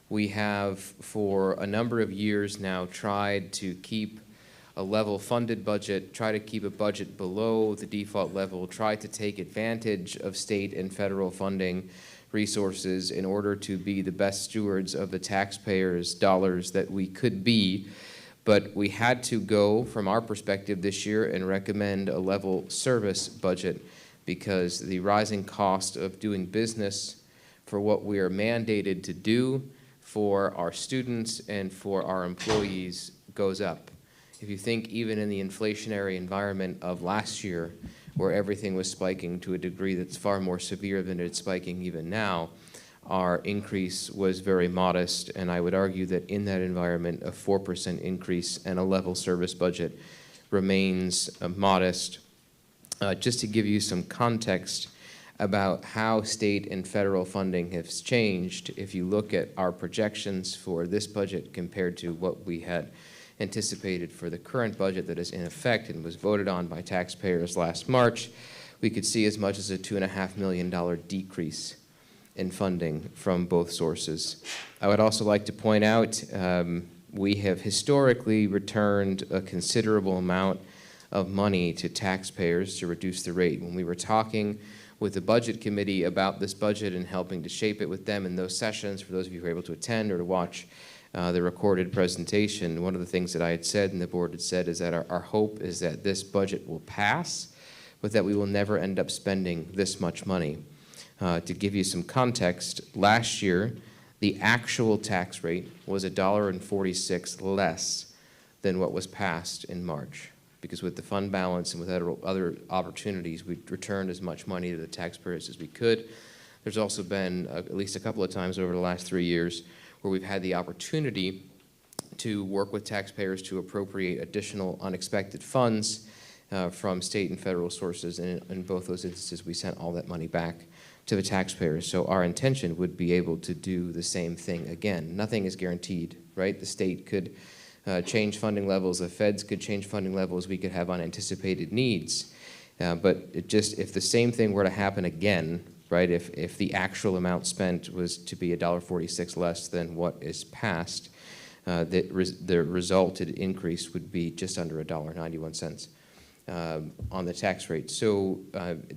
We have, for a number of years now, tried to keep a level funded budget, try to keep a budget below the default level, try to take advantage of state and federal funding resources in order to be the best stewards of the taxpayers' dollars that we could be. But we had to go, from our perspective this year, and recommend a level service budget because the rising cost of doing business for what we are mandated to do for our students and for our employees goes up. If you think even in the inflationary environment of last year, where everything was spiking to a degree that's far more severe than it's spiking even now, our increase was very modest, and I would argue that in that environment, a 4% increase and a level service budget remains modest. Just to give you some context about how state and federal funding has changed, if you look at our projections for this budget compared to what we had anticipated for the current budget that is in effect and was voted on by taxpayers last March, we could see as much as a $2.5 million decrease in funding from both sources. I would also like to point out we have historically returned a considerable amount of money to taxpayers to reduce the rate. When we were talking with the Budget Committee about this budget and helping to shape it with them in those sessions, for those of you who were able to attend or to watch the recorded presentation, one of the things that I had said and the board had said is that our hope is that this budget will pass, but that we will never end up spending this much money. To give you some context, last year, the actual tax rate was $1.46 less than what was passed in March, because with the fund balance and with other opportunities, we returned as much money to the taxpayers as we could. There's also been at least a couple of times over the last 3 years where we've had the opportunity to work with taxpayers to appropriate additional unexpected funds from state and federal sources, and in both those instances, we sent all that money back to the taxpayers. So our intention would be able to do the same thing again. Nothing is guaranteed, right? The state could change funding levels, the feds could change funding levels, we could have unanticipated needs. But if the same thing were to happen again, right, if the actual amount spent was to be $1.46 less than what is passed, the resulted increase would be just under $1.91 on the tax rate. So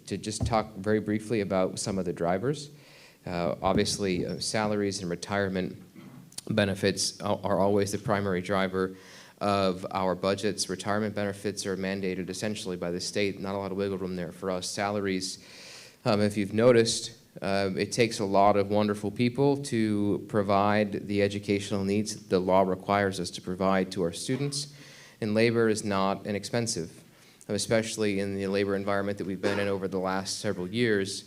to just talk very briefly about some of the drivers, obviously salaries and retirement benefits are always the primary driver of our budgets. Retirement benefits are mandated essentially by the state, not a lot of wiggle room there for us. Salaries, if you've noticed, it takes a lot of wonderful people to provide the educational needs the law requires us to provide to our students, and labor is not inexpensive, especially in the labor environment that we've been in over the last several years.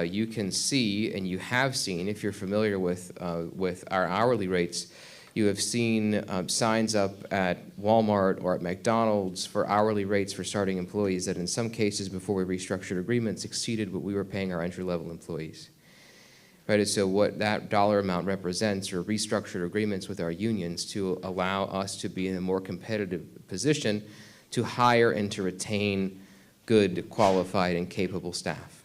You can see, and you have seen, if you're familiar with our hourly rates, you have seen signs up at Walmart or at McDonald's for hourly rates for starting employees that in some cases before we restructured agreements exceeded what we were paying our entry-level employees. Right, and so what that dollar amount represents are restructured agreements with our unions to allow us to be in a more competitive position to hire and to retain good, qualified, and capable staff.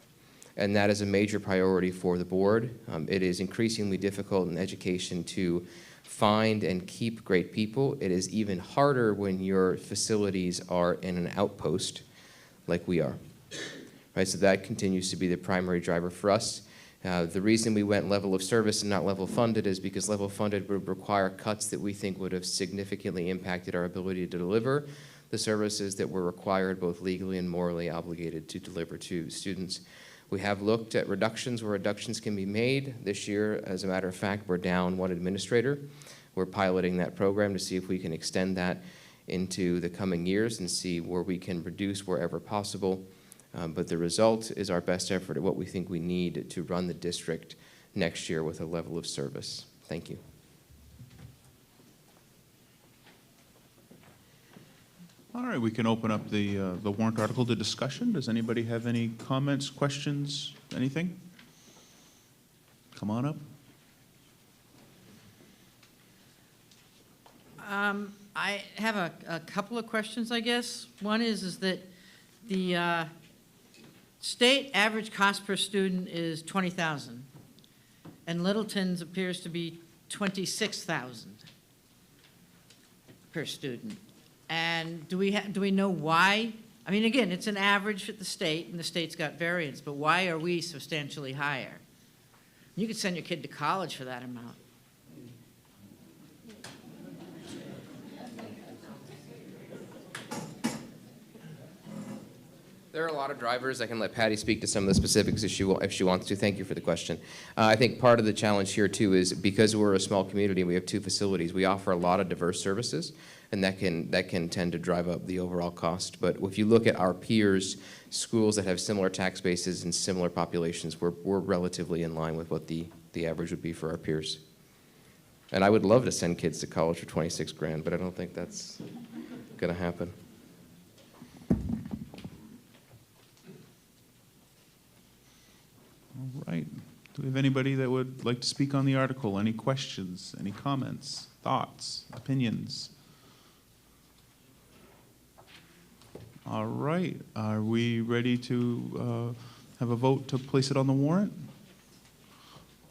And that is a major priority for the board. It is increasingly difficult in education to find and keep great people. It is even harder when your facilities are in an outpost like we are. Right, so that continues to be the primary driver for us. The reason we went level of service and not level funded is because level funded would require cuts that we think would have significantly impacted our ability to deliver the services that we're required, both legally and morally obligated to deliver to students. We have looked at reductions where reductions can be made. This year, as a matter of fact, we're down one administrator. We're piloting that program to see if we can extend that into the coming years and see where we can reduce wherever possible. But the result is our best effort at what we think we need to run the district next year with a level of service. Thank you. All right, we can open up the warrant article to discussion. Does anybody have any comments, questions, anything? Come on up. I have a couple of questions, I guess. One is that the state average cost per student is $20,000, and Littleton's appears to be $26,000 per student. And do we know why? I mean, again, it's an average at the state, and the state's got variance, but why are we substantially higher? You could send your kid to college for that amount. There are a lot of drivers. I can let Patty speak to some of the specifics if she wants to. Thank you for the question. I think part of the challenge here, too, is because we're a small community and we have two facilities, we offer a lot of diverse services, and that can tend to drive up the overall cost. But if you look at our peers, schools that have similar tax bases and similar populations, we're relatively in line with what the average would be for our peers. And I would love to send kids to college for 26 grand, but I don't think that's going to happen. All right. Do we have anybody that would like to speak on the article? Any questions, any comments, thoughts, opinions? All right. Are we ready to have a vote to place it on the warrant?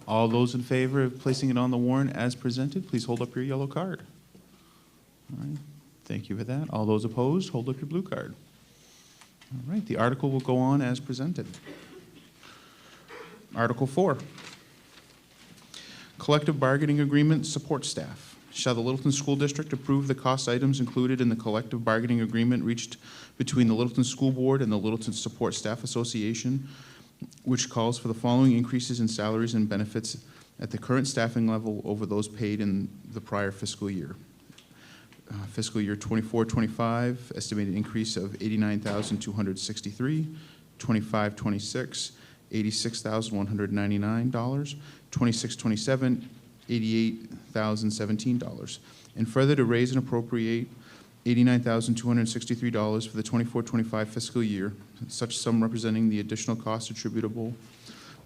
All those in favor of placing it on the warrant as presented, please hold up your yellow card. All right. Thank you for that. All those opposed, hold up your blue card. All right. The article will go on as presented. Article 4, collective bargaining agreement support staff. Shall the Littleton School District approve the cost items included in the collective bargaining agreement reached between the Littleton School Board and the Littleton Support Staff Association, which calls for the following increases in salaries and benefits at the current staffing level over those paid in the prior fiscal year. Fiscal year 24-25, estimated increase of $89,263, 25-26, $86,199, 26-27, $88,017. And further to raise and appropriate $89,263 for the 24-25 fiscal year, such sum representing the additional cost attributable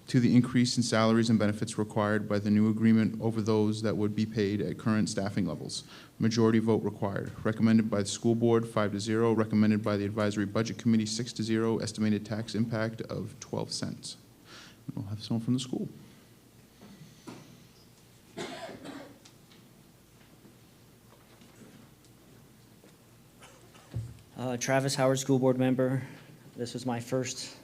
to the increase in salaries and benefits required by the new agreement over those that would be paid at current staffing levels. Majority vote required. Recommended by the school board, 5-0. Recommended by the advisory budget committee, 6-0. Estimated tax impact of 12 cents. We'll have someone from the school. Travis Howard, school board member. This was my first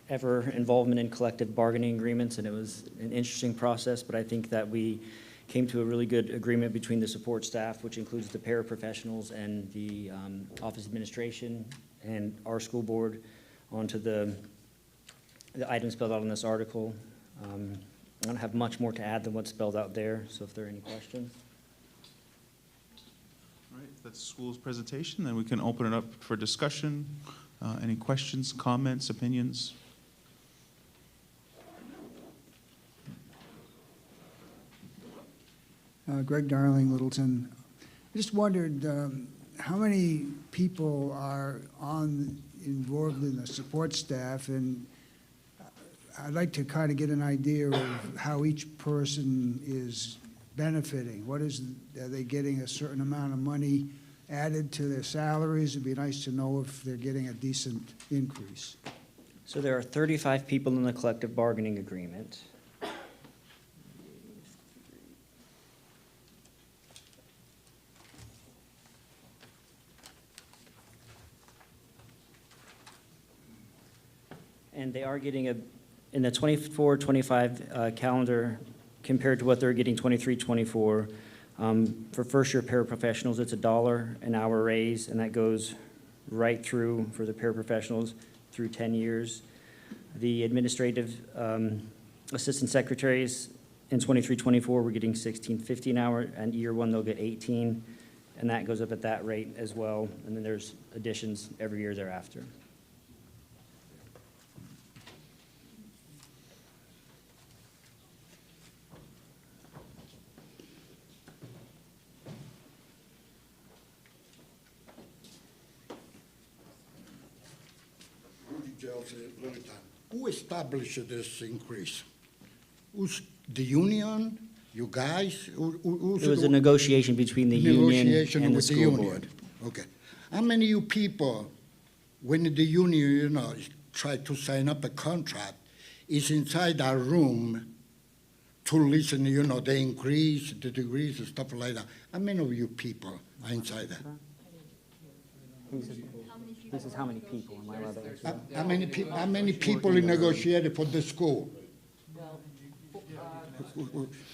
ever involvement in collective bargaining agreements, and it was an interesting process, but I think that we came to a really good agreement between the support staff, which includes the paraprofessionals and the office administration and our school board, onto the items spelled out in this article. I don't have much more to add than what's spelled out there, so if there are any questions. All right, that's the school's presentation, then we can open it up for discussion. Any questions, comments, opinions? Greg Darling, Littleton. I just wondered how many people are involved in the support staff, and I'd like to kind of get an idea of how each person is benefiting. Are they getting a certain amount of money added to their salaries? It'd be nice to know if they're getting a decent increase. So there are 35 people in the collective bargaining agreement. And they are getting in the 24-25 calendar, compared to what they're getting 23-24, for first-year paraprofessionals, it's $1 an hour raise, and that goes right through for the paraprofessionals through 10 years. The administrative assistant secretaries in 23-24, we're getting $16.50 an hour, and year one they'll get $18, and that goes up at that rate as well, and then there's additions every year thereafter. Littleton. Who established this increase? Who's the union? You guys? It was a negotiation between the union and the school board. Okay. How many of you people, when the union, try to sign up a contract, is inside our room to listen, the increase, the degrees, and stuff like that? How many of you people are inside that? This is how many people, am I allowed to answer that? How many people negotiated for the school?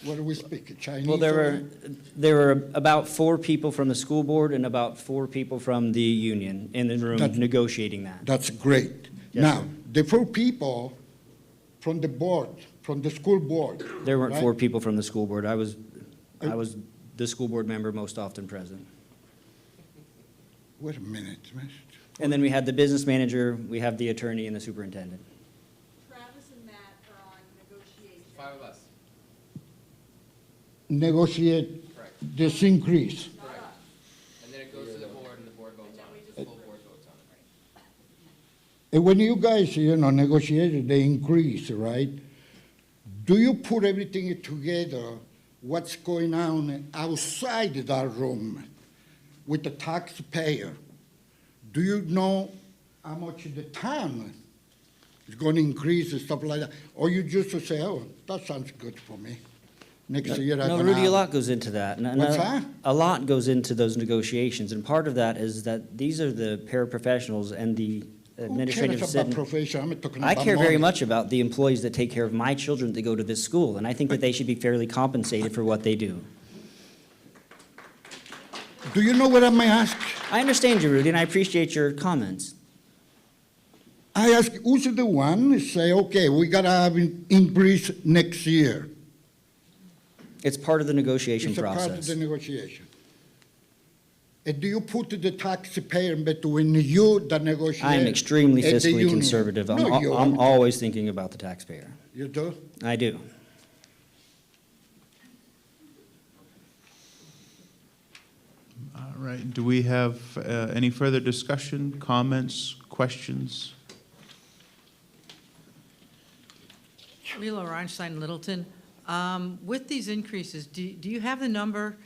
What do we speak, Chinese? Well, there were about 4 people from the school board and about 4 people from the union in the room negotiating that. That's great. Yes, now, sir. the 4 people from the board, from the school board. There weren't right? 4 people from the school board. I was the school board member most often present. Wait a minute. And then we had the business manager, we have the attorney, and the superintendent. Travis and Matt are on negotiation. 5 of us. Negotiate this increase. Correct. And then it goes to the board, and the board votes on it. The full board votes on it. And when you guys, negotiated the increase, right? Do you put everything together, what's going on outside that room with the taxpayer? Do you know how much the town is going to increase and stuff like that? Or you just say, oh, that sounds good for me. Next year I'm No, gonna Rudy, a have-" lot goes into that. What's that? A lot goes into those negotiations, and part of that is that these are the paraprofessionals and the administrative Who cares about profession? I'm talking I about care very money. much about the employees that take care of my children that go to this school, and I think that they should be fairly compensated for what they do. Do you know what I may ask? I understand you, Rudy, and I appreciate your comments. I ask, who's the one who say, okay, we got to have an increase next year? It's part of the negotiation It's a part of process. the negotiation. And do you put the taxpayer between you, the negotiator, I am extremely and the fiscally union? conservative. No, you I'm aren't. always thinking about the taxpayer. You do? I do. All right, do we have any further discussion, comments, questions? Leela Reinstein, Littleton. With these increases, do you have the number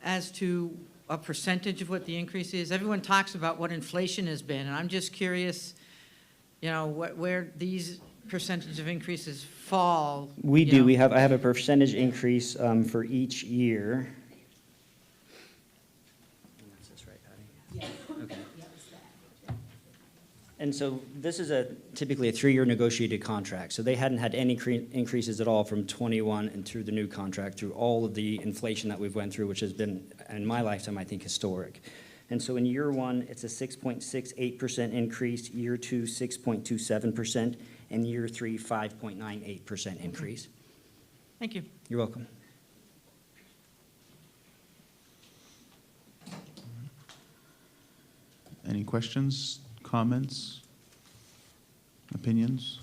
as to a percentage of what the increase is? Everyone talks about what inflation has been, and I'm just curious, you know, where these percentage of increases fall. We you do. know. I have a percentage increase for each year. Okay. And so this is typically a 3-year negotiated contract. So they hadn't had any increases at all from 21 and through the new contract, through all of the inflation that we've went through, which has been, in my lifetime, I think, historic. And so in year 1, it's a 6.68% increase, year 2, 6.27%, and year 3, 5.98% increase. Thank you. You're welcome. Any questions, comments, opinions,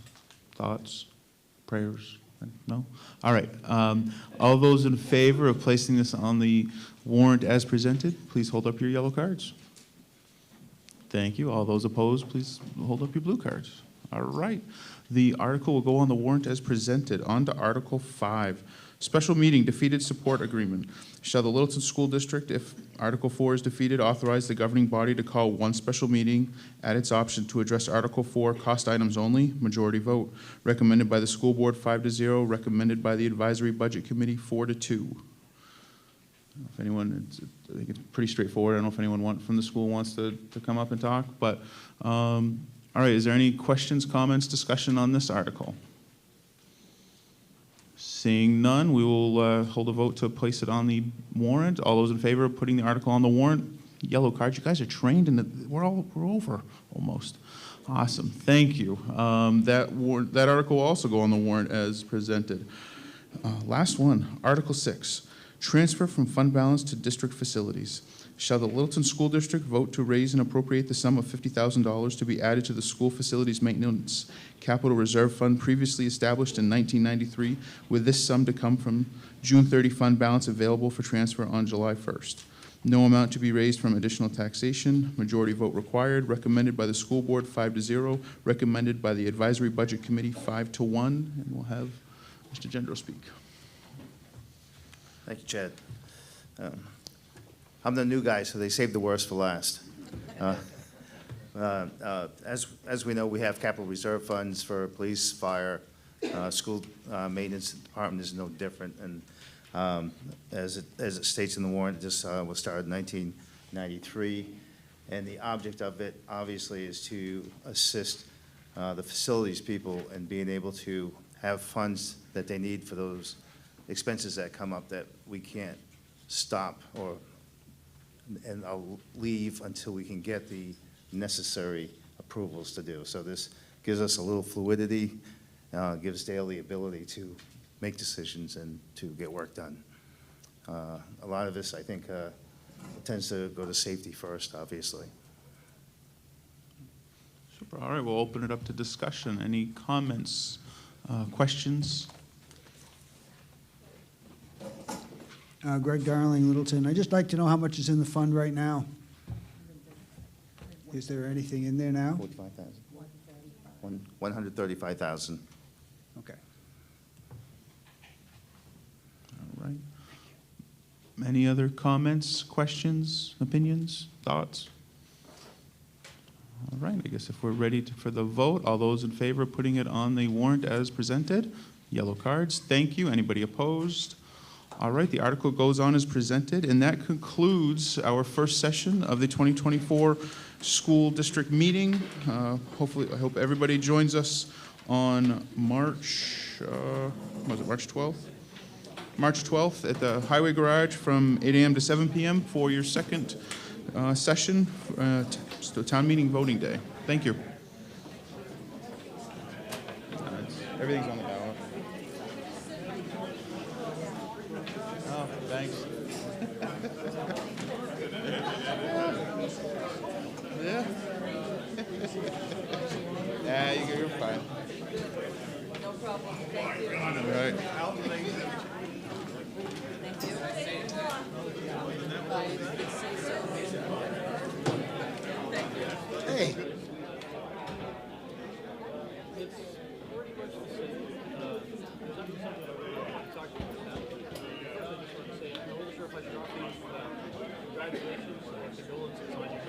thoughts, prayers? No? All right. All those in favor of placing this on the warrant as presented, please hold up your yellow cards. Thank you. All those opposed, please hold up your blue cards. All right. The article will go on the warrant as presented. On to Article 5. Special meeting, defeated support agreement. Shall the Littleton School District, if Article 4 is defeated, authorize the governing body to call one special meeting at its option to address Article 4, cost items only, majority vote. Recommended by the school board 5-0, recommended by the advisory budget committee 4-2. If anyone, I think it's pretty straightforward. I don't know if anyone from the school wants to come up and talk, but all right, is there any questions, comments, discussion on this article? Seeing none, we will hold a vote to place it on the warrant. All those in favor of putting the article on the warrant? Yellow cards. You guys are trained in it. We're over almost. Awesome. Thank you. That article will also go on the warrant as presented. Last one, Article 6, transfer from fund balance to district facilities. Shall the Littleton School District vote to raise and appropriate the sum of $50,000 to be added to the school facilities maintenance capital reserve fund previously established in 1993, with this sum to come from June 30 fund balance available for transfer on July 1st? No amount to be raised from additional taxation. Majority vote required. Recommended by the school board 5-0. Recommended by the advisory budget committee 5-1. And we'll have Mr. Gendro speak. Thank you, Chad. I'm the new guy, so they saved the worst for last. As we know, we have capital reserve funds for police, fire, school maintenance department is no different. And as it states in the warrant, this was started in 1993. And the object of it, obviously, is to assist the facilities people in being able to have funds that they need for those expenses that come up that we can't stop and I'll leave until we can get the necessary approvals to do. So this gives us a little fluidity, gives Dale the ability to make decisions and to get work done. A lot of this, I think, tends to go to safety first, obviously. Super. All right, we'll open it up to discussion. Any comments, questions? Greg Darling, Littleton. I'd just like to know how much is in the fund right now. Is there anything in there now? 45,000. 135,000. Okay. All right. Any other comments, questions, opinions, thoughts? All right, I guess if we're ready for the vote, all those in favor of putting it on the warrant as presented? Yellow cards. Thank you. Anybody opposed? All right, the article goes on as presented, and that concludes our first session of the 2024 school district meeting. Hopefully, I hope everybody joins us on March 12th? March 12th at the Highway Garage from 8 a.m. to 7 p.m. for your second session, town meeting voting day. Thank you. Everything's on the ballot. Oh, thanks. Yeah. Yeah, you're fine. No problem. Thank you. All right. Hey. Congratulations and condolences on your